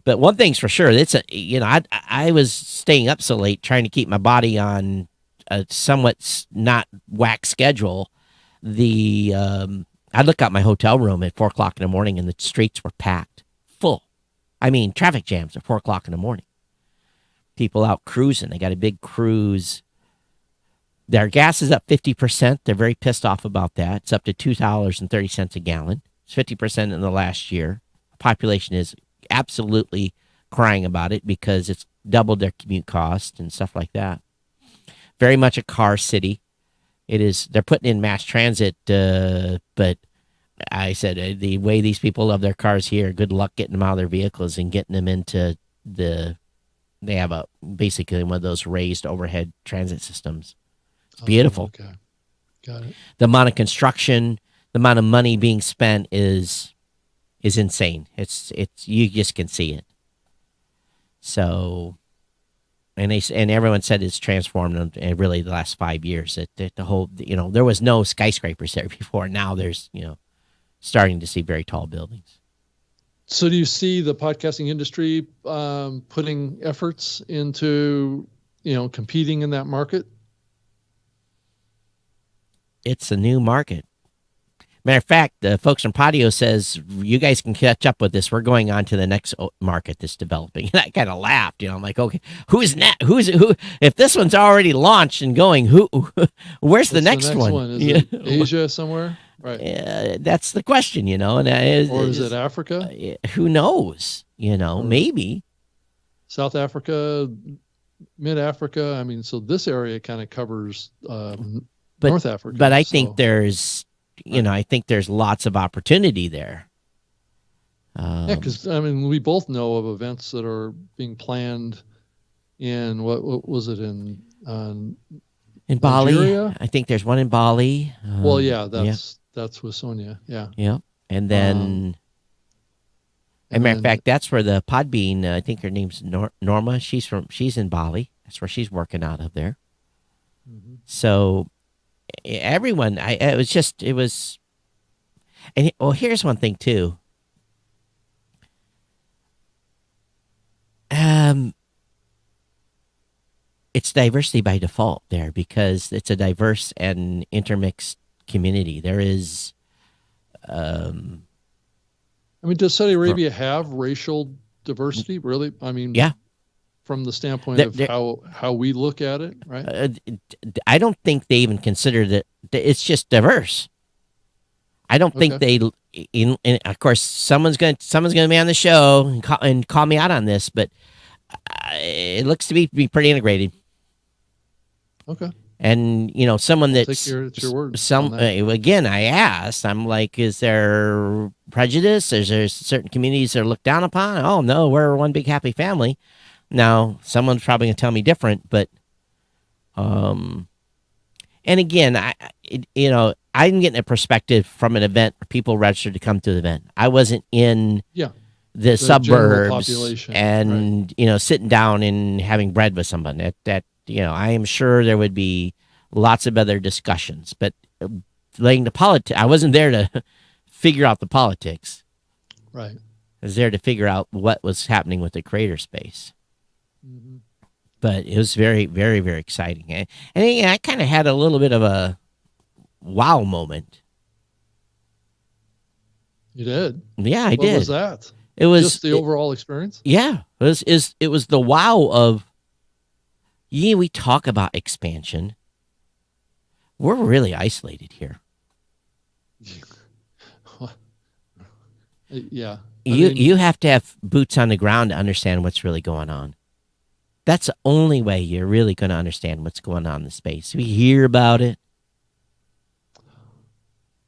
But one thing's for sure, I was staying up so late trying to keep my body on a somewhat not whack schedule. I look out my hotel room at 4 o'clock in the morning, and the streets were packed, full. I mean, traffic jams at 4 o'clock in the morning. People out cruising. They got a big cruise. Their gas is up 50%. They're very pissed off about that. It's up to $2.30 a gallon. It's 50% in the last year. The population is absolutely crying about it because it's doubled their commute cost and stuff like that. Very much a car city. It is. They're putting in mass transit, but I said the way these people love their cars here, good luck getting them out of their vehicles and getting them into they have basically one of those raised overhead transit systems. beautiful. Okay, got it. The amount of construction, the amount of money being spent is insane. It's you just can see it. So, and everyone said it's transformed in really the last 5 years. That the whole, there was no skyscrapers there before. Now there's, starting to see very tall buildings. So do you see the podcasting industry putting efforts into, competing in that market? It's a new market. Matter of fact, the folks from Patio says you guys can catch up with this. We're going on to the next market that's developing. And I kind of laughed. I'm like, okay, who's next? Who? If this one's already launched and going, where's the next one? Is it Asia somewhere? Right. That's the question, And or is it Africa? Who knows? Maybe South Africa, Mid Africa. I mean, so this area kind of covers North Africa. But I think there's. I think there's lots of opportunity there. Yeah, because we both know of events that are being planned in what was it in Bali? Nigeria? I think there's one in Bali. Well, yeah, that's with Sonia. Yeah. Yeah, and then, matter of fact, that's where the Podbean. I think her name's Norma. She's in Bali. That's where she's working out of there. Mm-hmm. So. Everyone, it was, and here's one thing too. It's diversity by default there because it's a diverse and intermixed community. There is, does Saudi Arabia have racial diversity? Really? Yeah. From the standpoint of how we look at it, right? I don't think they even consider that it's just diverse. I don't think they. And of course, someone's going to be on the show and call me out on this, but it looks to be pretty integrated. Okay. And someone that's it's your word. Again, I asked. I'm like, is there prejudice? Is there certain communities that are looked down upon? Oh no, we're one big happy family. Now, someone's probably going to tell me different, but, and again, I'm getting a perspective from an event where people registered to come to the event. I wasn't in the suburbs and, sitting down and having bread with someone that, I am sure there would be lots of other discussions, but laying the politics, I wasn't there to figure out the politics. Right. I was there to figure out what was happening with the creator space. Mm-hmm. But it was very, very, very exciting. And I kind of had a little bit of a wow moment. You did? Yeah, I did. What was that? It was just the overall experience? Yeah. It was the wow of, we talk about expansion. We're really isolated here. Yeah. You have to have boots on the ground to understand what's really going on. That's the only way you're really going to understand what's going on in the space. We hear about it.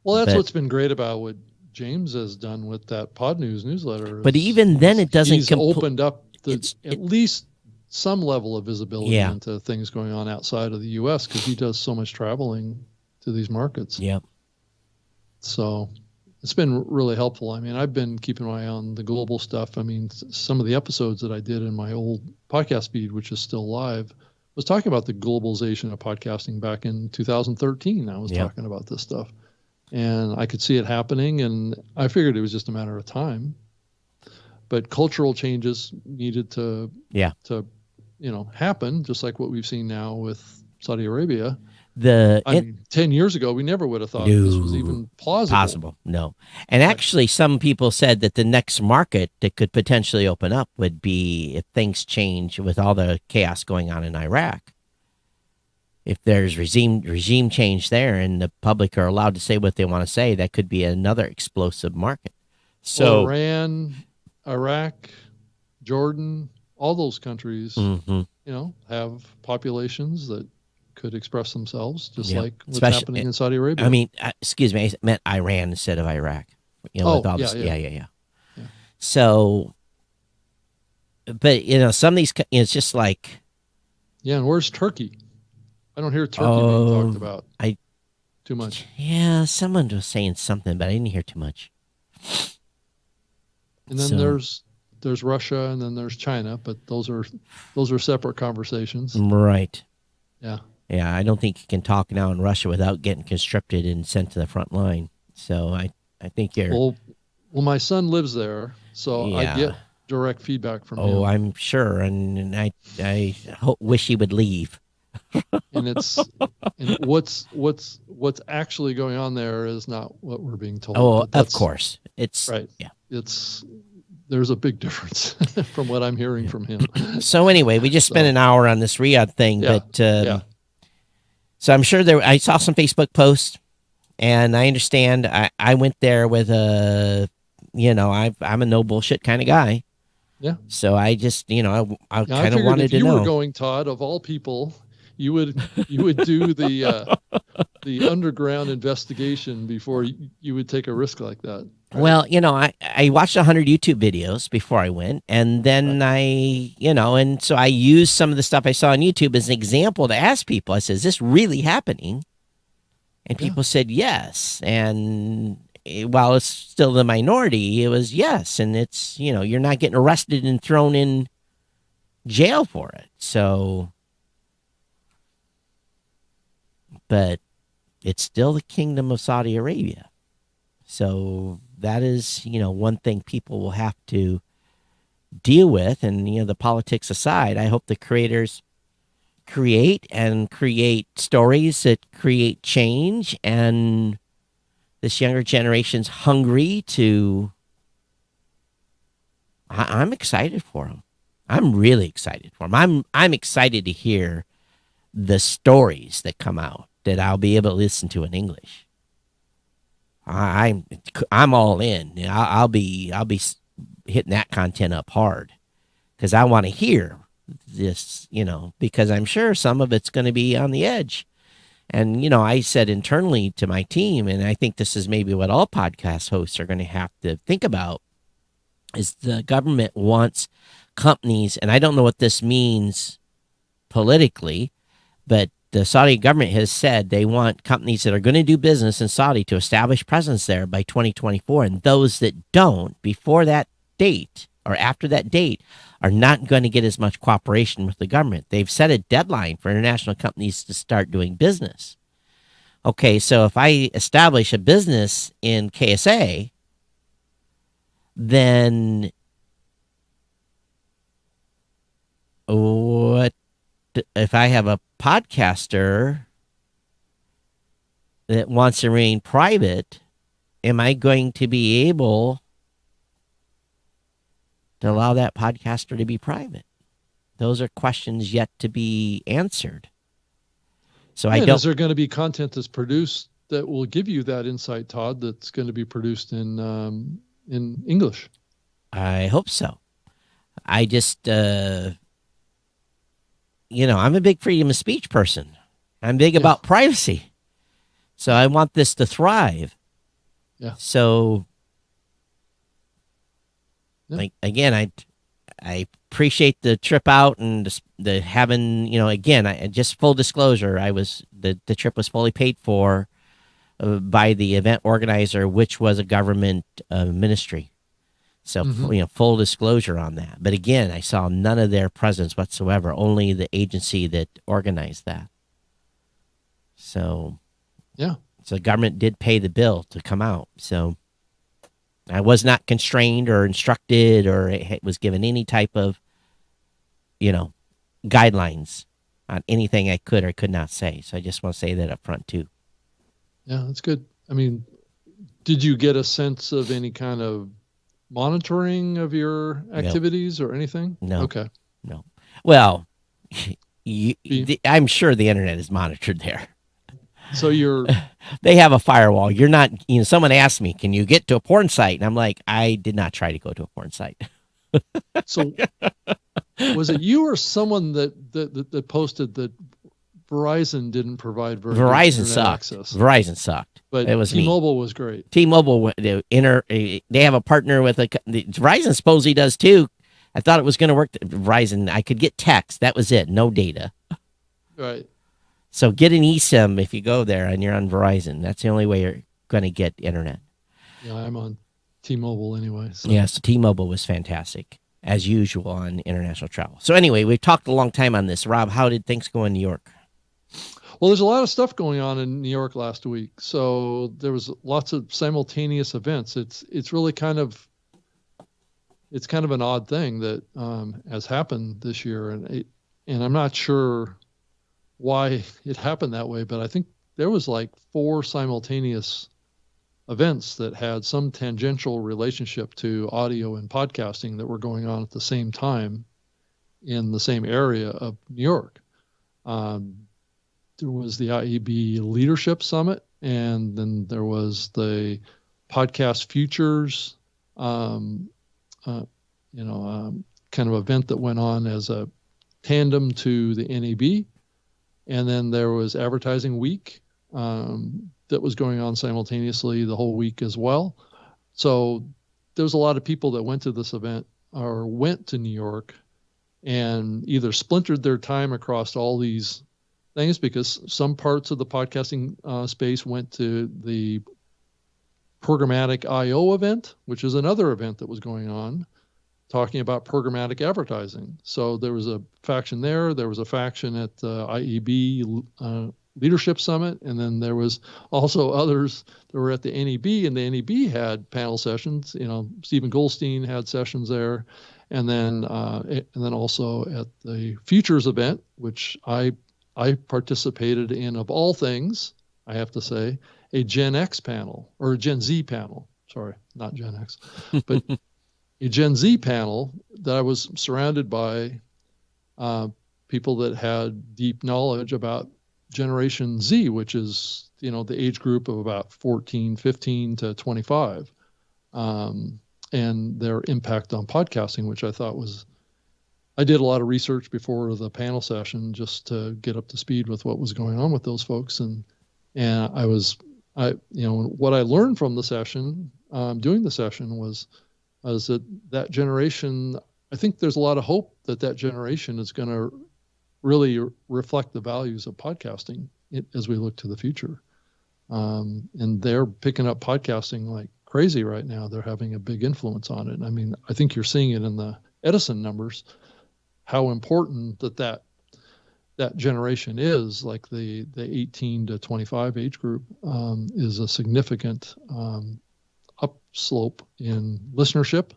Well, that's what's been great about what James has done with that Pod News newsletter. But even then, it doesn't. He's opened up at least some level of visibility into things going on outside of the U.S. because he does so much traveling to these markets. Yep. So it's been really helpful. I've been keeping my eye on the global stuff. Some of the episodes that I did in my old podcast feed, which is still live, was talking about the globalization of podcasting back in 2013. I was talking about this stuff. And I could see it happening, and I figured it was just a matter of time. But cultural changes needed to happen, just like what we've seen now with Saudi Arabia. 10 years ago, we never would have thought this was even plausible. No. And actually, some people said that the next market that could potentially open up would be if things change with all the chaos going on in Iraq. If there's regime change there and the public are allowed to say what they want to say, that could be another explosive market. So Iran, Iraq, Jordan, all those countries, have populations that could express themselves, just like what's happening in Saudi Arabia. Excuse me, I meant Iran instead of Iraq. With all this, yeah. So, but some of these, it's just like, and where's Turkey? I don't hear Turkey being talked Oh, about I too much. yeah, someone was saying something, but I didn't hear too much. And then So there's Russia, and then there's China, but those are separate conversations. right, Yeah. yeah, I don't think you can talk now in Russia without getting conscripted and sent to the front line. So I think you're Well, my son lives there, so I yeah. get direct feedback from Oh, him. I'm sure, and I wish he would leave. And what's actually going on there is not what we're being told. Oh, But that's of course, it's right. yeah. There's a big difference from what I'm hearing from him. So anyway, we just spent So, an hour on this Riyadh thing, yeah, but yeah, so I'm sure I saw some Facebook posts, and I understand. I went there with I'm a no bullshit kind of guy. yeah. So I just, I I kind of figured wanted if to you were know. going, Todd, of all people, you would do the underground investigation before you would take a risk like that. Right? Well, I watched 100 YouTube videos before I went, and then and so I used some of the stuff I saw on YouTube as an example to ask people. I said, "Is this really happening?" And Yeah. people said yes. And while it's still the minority, it was yes. And it's, you're not getting arrested and thrown in jail for it. So, but it's still the kingdom of Saudi Arabia. So that is, one thing people will have to deal with. And, the politics aside, I hope the creators create stories that create change, and this younger generation's hungry to. I'm excited for them. I'm really excited for them. I'm excited to hear the stories that come out that I'll be able to listen to in English. I'm all in. I'll be hitting that content up hard because I want to hear this, because I'm sure some of it's going to be on the edge. And, I said internally to my team, and I think this is maybe what all podcast hosts are going to have to think about, is the government wants companies, and I don't know what this means politically, but the Saudi government has said they want companies that are going to do business in Saudi to establish presence there by 2024. And those that don't before that date or after that date are not going to get as much cooperation with the government. They've set a deadline for international companies to start doing business. Okay, so if I establish a business in KSA, then what if I have a podcaster that wants to remain private? Am I going to be able to allow that podcaster to be private? Those are questions yet to be answered. So I don't. Is there going to be content that's produced that will give you that insight, Todd? That's going to be produced in English. I hope so. I just, I'm a big freedom of speech person. I'm big about privacy. So I want this to thrive. Yeah. So, like, again, I appreciate the trip out and the having, again, just full disclosure, the trip was fully paid for by the event organizer, which was a government ministry. So, full disclosure on that. But again, I saw none of their presence whatsoever, only the agency that organized that. So, yeah. So the government did pay the bill to come out. So I was not constrained or instructed or was given any type of, guidelines on anything I could or could not say. So I just want to say that up front too. Yeah, that's good. I mean, did you get a sense of any kind of monitoring of your activities or anything? No. Okay. No. Well, I'm sure the internet is monitored there. So they have a firewall. You're not, someone asked me, can you get to a porn site? And I'm like, I did not try to go to a porn site. So was it you or someone that posted that Verizon didn't provide very good internet access? Verizon sucked. But it was T-Mobile was great. T-Mobile, they have a partner with Verizon supposedly does too. I thought it was going to work. Verizon, I could get text. That was it. No data. Right. So get an eSIM if you go there and you're on Verizon. That's the only way you're going to get internet. Yeah, I'm on T-Mobile anyway. So. Yes, T-Mobile was fantastic, as usual on international travel. So anyway, we've talked a long time on this. Rob, how did things go in New York? Well, there's a lot of stuff going on in New York last week. So there was lots of simultaneous events. It's really kind of an odd thing that has happened this year, and I'm not sure why it happened that way, but I think there was like 4 simultaneous events that had some tangential relationship to audio and podcasting that were going on at the same time in the same area of New York. There was the IEB Leadership Summit, and then there was the Podcast Futures, kind of event that went on as a tandem to the NAB. And then there was Advertising Week that was going on simultaneously the whole week as well. So there was a lot of people that went to this event or went to New York and either splintered their time across all these things, because some parts of the podcasting space went to the Programmatic IO event, which is another event that was going on, talking about programmatic advertising. So there was a faction there. There was a faction at the IEB Leadership Summit, and then there was also others that were at the NEB, and the NEB had panel sessions. Stephen Goldstein had sessions there, and then also at the Futures event, which I participated in, of all things, I have to say, a Gen X panel, or a Gen Z panel. Sorry, not Gen X, but a Gen Z panel that I was surrounded by people that had deep knowledge about Generation Z, which is, the age group of about 15 to 25, and their impact on podcasting, which I thought I did a lot of research before the panel session just to get up to speed with what was going on with those folks. And what I learned from the session, doing the session was that generation, I think there's a lot of hope that generation is going to really reflect the values of podcasting as we look to the future. And they're picking up podcasting like crazy right now. They're having a big influence on it. I mean, I think you're seeing it in the Edison numbers, how important that generation is, like the 18 to 25 age group is a significant upslope in listenership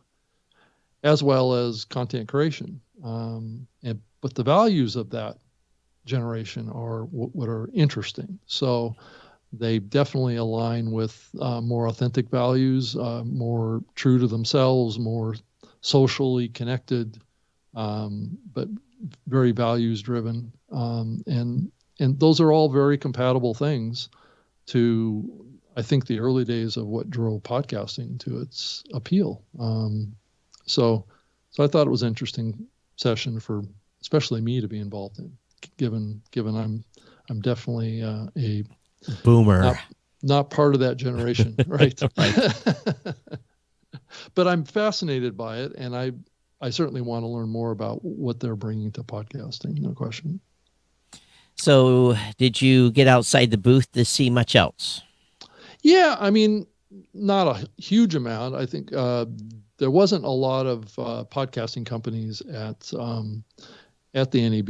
as well as content creation. But the values of that generation are what are interesting. So they definitely align with more authentic values, more true to themselves, more socially connected, but very values driven. And those are all very compatible things to, I think, the early days of what drove podcasting to its appeal. So I thought it was an interesting session for especially me to be involved in, given I'm definitely a boomer, not part of that generation, right? Right. But I'm fascinated by it, and I certainly want to learn more about what they're bringing to podcasting, no question. So did you get outside the booth to see much else? Yeah, I mean, not a huge amount. I think there wasn't a lot of podcasting companies at the NAB.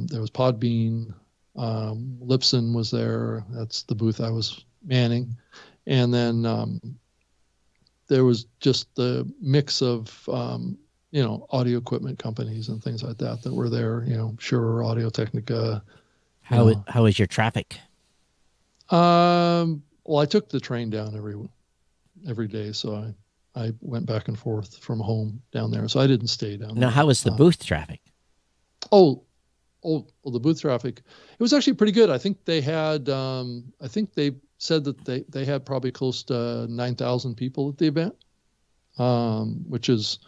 There was Podbean, Libsyn was there. That's the booth I was manning. And then there was just the mix of audio equipment companies and things like that were there. Sure, Audio-Technica. How is your traffic? Well, I took the train down every day, so I went back and forth from home down there, so I didn't stay down there. Now, how was the booth traffic? Well, the booth traffic, it was actually pretty good. I think they had, I think they said that they had probably close to 9,000 people at the event, which is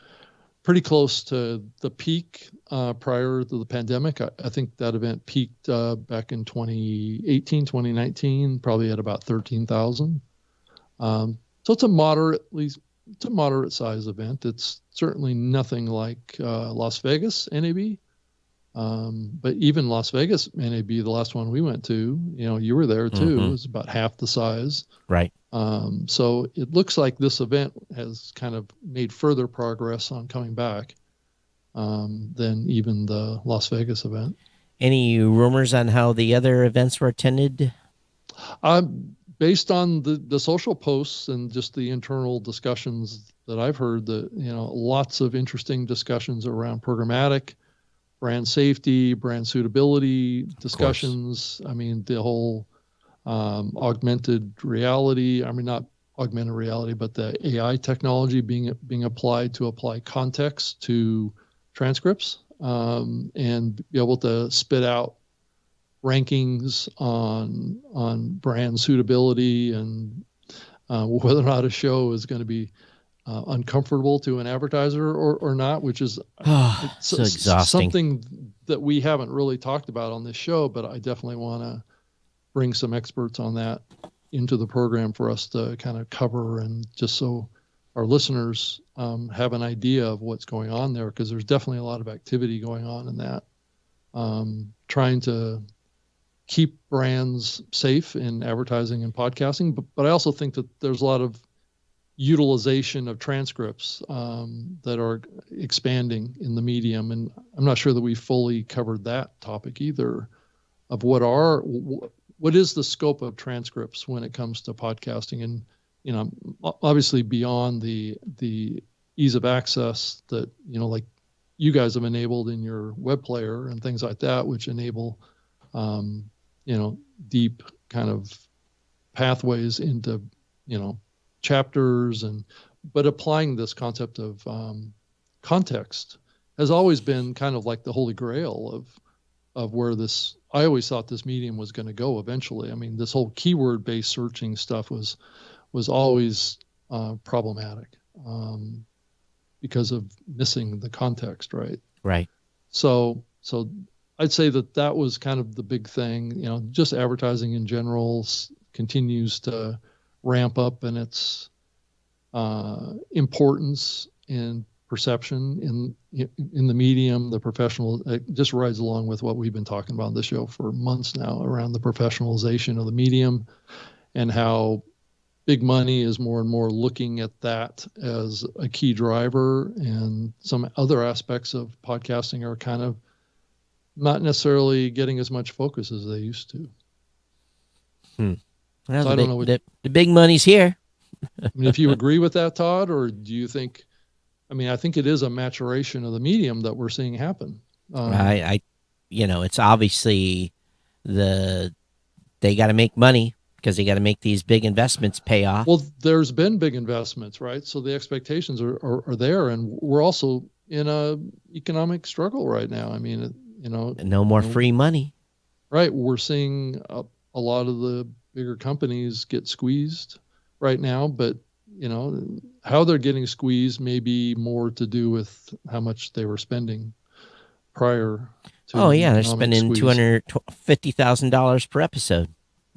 pretty close to the peak prior to the pandemic. I think that event peaked back in 2018, 2019, probably at about 13,000. So it's a moderate size event. It's certainly nothing like Las Vegas NAB. But even Las Vegas may be the last one we went to. You were there too. It was about half the size. Right. So it looks like this event has kind of made further progress on coming back than even the Las Vegas event. Any rumors on how the other events were attended? Based on the social posts and just the internal discussions that I've heard, that lots of interesting discussions around programmatic, brand safety, brand suitability discussions. I mean, the whole augmented reality. I mean, not augmented reality, but the AI technology being applied to apply context to transcripts and be able to spit out rankings on brand suitability and whether or not a show is going to be uncomfortable to an advertiser or not, which is so exhausting. Something that we haven't really talked about on this show, but I definitely want to bring some experts on that into the program for us to kind of cover, and just so our listeners have an idea of what's going on there, because there's definitely a lot of activity going on in that, trying to keep brands safe in advertising and podcasting. But I also think that there's a lot of utilization of transcripts that are expanding in the medium. And I'm not sure that we fully covered that topic either, of what is the scope of transcripts when it comes to podcasting. And, obviously beyond the ease of access that, like you guys have enabled in your web player and things like that, which enable, deep kind of pathways into, chapters, but applying this concept of context has always been kind of like the holy grail of where I always thought this medium was going to go eventually. I mean, this whole keyword based searching stuff was always problematic because of missing the context, right? Right. So I'd say that was kind of the big thing. Just advertising in general continues to ramp up in its importance and perception in the medium. The professional, it just rides along with what we've been talking about on the show for months now around the professionalization of the medium, and how big money is more and more looking at that as a key driver, and some other aspects of podcasting are kind of not necessarily getting as much focus as they used to. Well, so I don't know the big money's here. I mean, if you agree with that, Todd, or do you think? I mean, I think it is a maturation of the medium that we're seeing happen. It's obviously they got to make money because they got to make these big investments pay off. Well, there's been big investments, right? So the expectations are there, and we're also in a economic struggle right now. I mean, no more free money. Right. We're seeing a lot of the bigger companies get squeezed right now, but how they're getting squeezed may be more to do with how much they were spending prior to. Oh yeah, they're spending $250,000 per episode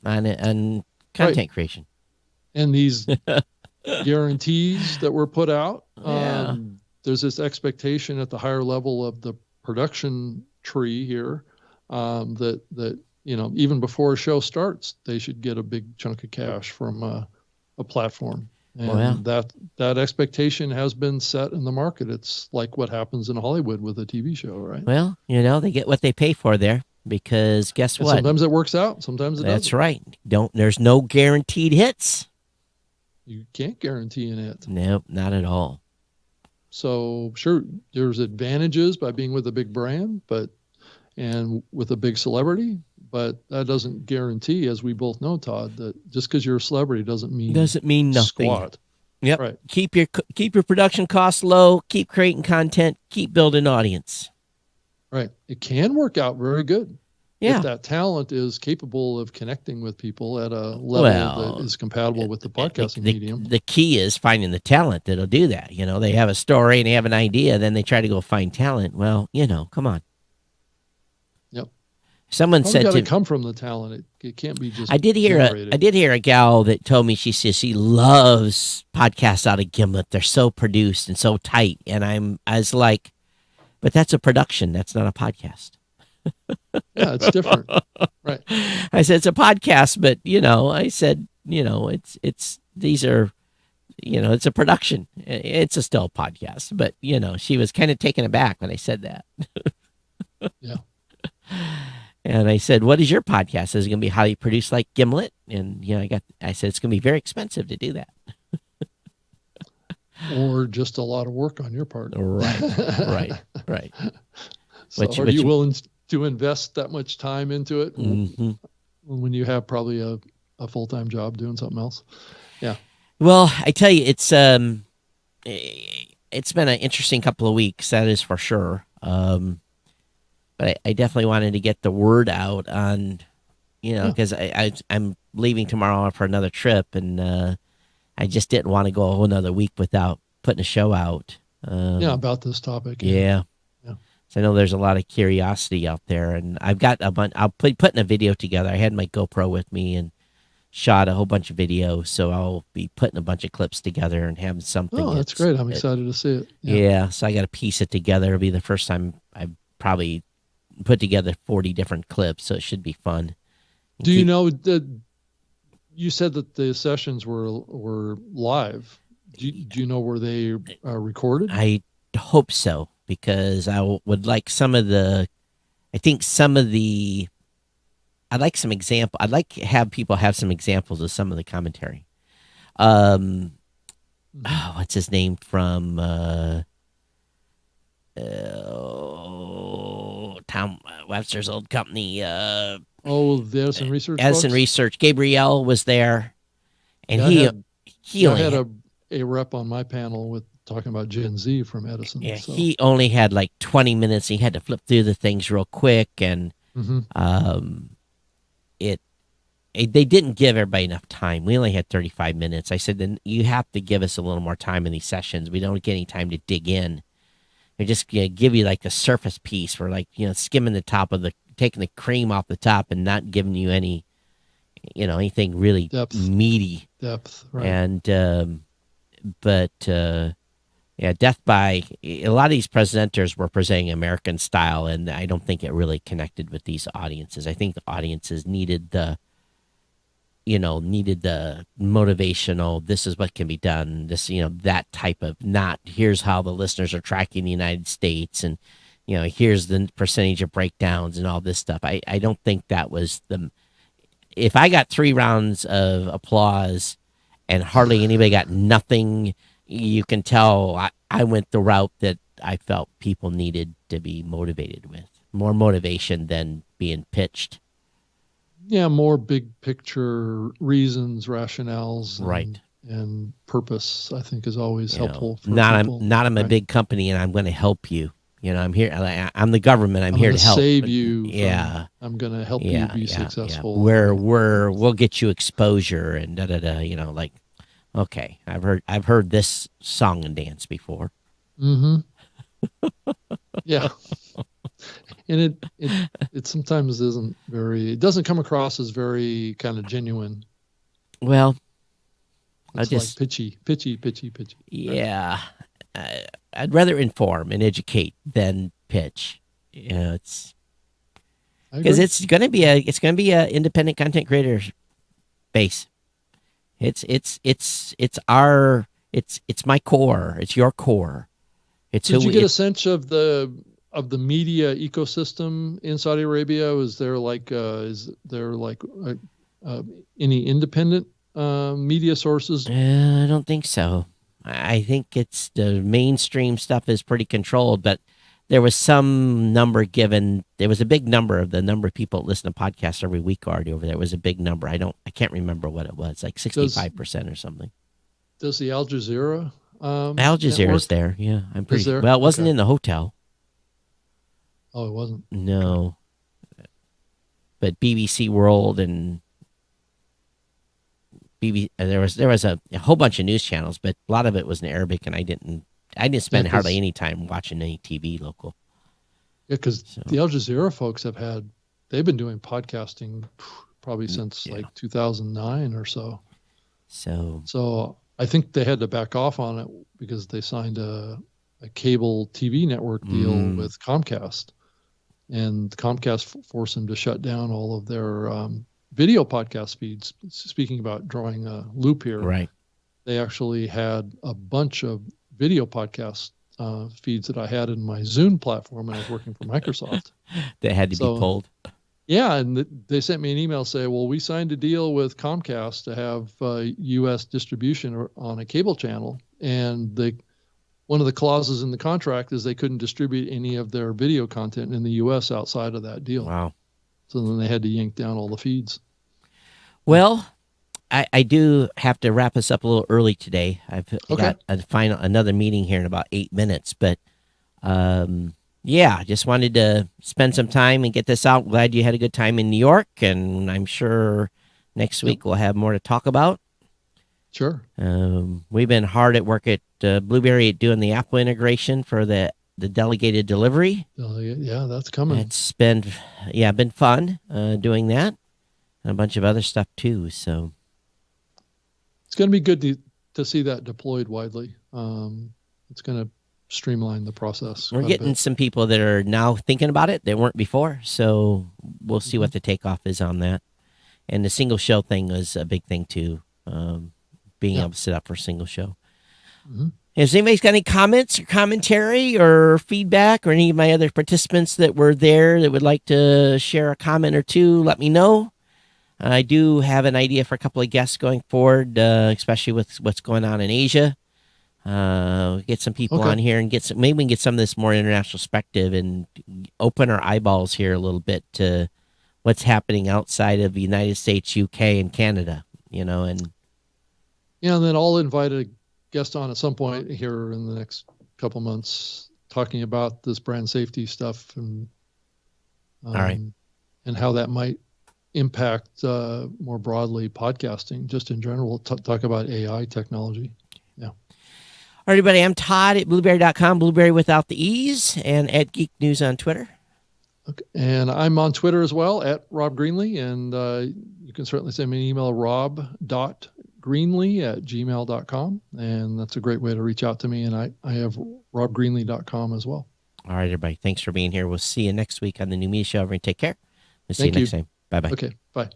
on content creation, and these guarantees that were put out. There's this expectation at the higher level of the production tree here that even before a show starts, they should get a big chunk of cash from a platform. And that expectation has been set in the market. It's like what happens in Hollywood with a TV show, right? Well, they get what they pay for there, because guess what? Sometimes it works out. Sometimes it doesn't. That's right. There's no guaranteed hits. You can't guarantee an hit. Nope, not at all. So sure, there's advantages by being with a big brand, and with a big celebrity, but that doesn't guarantee, as we both know, Todd, that just because you're a celebrity doesn't mean nothing. Squat. Yep. Right. Keep your production costs low. Keep creating content. Keep building audience. Right. It can work out very good. Yeah. If that talent is capable of connecting with people at a level that is compatible with the podcasting medium. The key is finding the talent that'll do that. They have a story and they have an idea, then they try to go find talent. Well, come on. Yep. Someone said to come from the talent. It can't be just. I did hear a gal that told me she says she loves podcasts out of Gimlet. They're so produced and so tight, and I was like, but that's a production. That's not a podcast. Yeah, it's different. Right. I said, it's a podcast, but I said, it's these are, it's a production. It's a still podcast, but she was kind of taken aback when I said that. Yeah. And I said, what is your podcast? Is it going to be highly produced like Gimlet? And I said, it's going to be very expensive to do that. Or just a lot of work on your part. Right. So are you willing to invest that much time into it when you have probably a full-time job doing something else? Yeah. Well, I tell you, it's been an interesting couple of weeks, that is for sure. But I definitely wanted to get the word out on, because I'm leaving tomorrow for another trip, and I just didn't want to go a whole another week without putting a show out. About this topic. Yeah. So I know there's a lot of curiosity out there, and I've got a bunch. I'll putting a video together. I had my GoPro with me and shot a whole bunch of videos, so I'll be putting a bunch of clips together and having something. Oh, that's great! I'm excited to see it. Yeah, so I got to piece it together. It'll be the first time I've probably put together 40 different clips, so it should be fun. Do you know that you said that the sessions were live? Do you know where they are recorded? I hope so, because I would like some of the. I'd like some example. I'd like to have people have some examples of some of the commentary. What's his name from Tom Webster's old company? The Edison Research. Edison folks? Research. Gabriel was there, and I he only had a rep on my panel with talking about Gen Z from Edison. Yeah, so. he only had like 20 minutes. He had to flip through the things real quick, and they didn't give everybody enough time. We only had 35 minutes. I said, then you have to give us a little more time in these sessions. We don't get any time to dig in. They just give you like the surface piece. We're like, skimming the top of taking the cream off the top and not giving you any, anything really meaty. Depth, right. And, death by, a lot of these presenters were presenting American style, and I don't think it really connected with these audiences. I think the audiences needed the motivational, this is what can be done, this, that type of, not here's how the listeners are tracking the United States, and, here's the percentage of breakdowns and all this stuff. I don't think that was if I got 3 rounds of applause and hardly anybody got nothing, you can tell I went the route that I felt people needed to be motivated with. More motivation than being pitched. Yeah, more big picture reasons, rationales, right, and purpose. I think is always helpful. For I'm a big company, and I'm going to help you. I'm here. I'm the government. I'm here to help. Save you. Yeah, I'm going to help you be successful. Yeah. We'll get you exposure and da da da. Like, okay, I've heard this song and dance before. Yeah. And it sometimes isn't very. It doesn't come across as very kind of genuine. Well, it's like pitchy. Yeah, I'd rather inform and educate than pitch. It's because it's going to be a independent content creator base. It's my core. It's your core. Did you get a sense of the media ecosystem in Saudi Arabia? Is there any independent media sources? I don't think so. I think it's the mainstream stuff is pretty controlled, but there was some number given. There was a big number of the number of people that listen to podcasts every week already over there. It was a big number. I can't remember what it was, like 65% or something. Does the Al Jazeera? Al Jazeera's there. Yeah, I'm pretty sure. Well, it wasn't in the hotel. Oh, it wasn't? No. But BBC World and there was a whole bunch of news channels, but a lot of it was in Arabic, and I didn't spend hardly any time watching any TV local. Yeah, because the Al Jazeera folks they've been doing podcasting probably since like 2009 or so. So I think they had to back off on it because they signed a cable TV network deal with Comcast. and Comcast forced them to shut down all of their video podcast feeds. Speaking about drawing a loop here, Right. they actually had a bunch of video podcast feeds that I had in my Zune platform when I was working for Microsoft. That had to be pulled. Yeah, and they sent me an email saying, well, we signed a deal with Comcast to have U.S. distribution on a cable channel, and one of the clauses in the contract is they couldn't distribute any of their video content in the U.S. outside of that deal. Wow. So then they had to yank down all the feeds. Well, I do have to wrap us up a little early today. I've got another meeting here in about 8 minutes, but yeah, just wanted to spend some time and get this out. Glad you had a good time in New York, and I'm sure next week we'll have more to talk about. Sure. We've been hard at work at Blueberry at doing the Apple integration for the delegated delivery. Yeah, that's coming. It's been fun doing that, and a bunch of other stuff too. So it's going to be good to see that deployed widely. It's going to streamline the process. We're getting some people that are now thinking about it that weren't before. So we'll see what the takeoff is on that. And the single show thing was a big thing too. Being able to set up for a single show. Mm-hmm. Has anybody's got any comments or commentary or feedback, or any of my other participants that were there that would like to share a comment or two, let me know. I do have an idea for a couple of guests going forward, especially with what's going on in Asia. Get some people on here and maybe we can get some of this more international perspective and open our eyeballs here a little bit to what's happening outside of the United States, UK, and Canada, and then I'll invite a guest on at some point here in the next couple months talking about this brand safety stuff and all right, and how that might impact more broadly podcasting just in general. Talk about AI technology. All right, everybody, I'm Todd at Blueberry.com, Blueberry without the E's, and at Geek News on Twitter. Okay. And I'm on Twitter as well, at Rob Greenlee, and you can certainly send me an email, rob.greenlee@gmail.com, and that's a great way to reach out to me, and I have robgreenlee.com as well. All right, everybody, thanks for being here. We'll see you next week on the New Media Show. Everyone take care. We'll see you next time. Bye-bye. Okay, bye.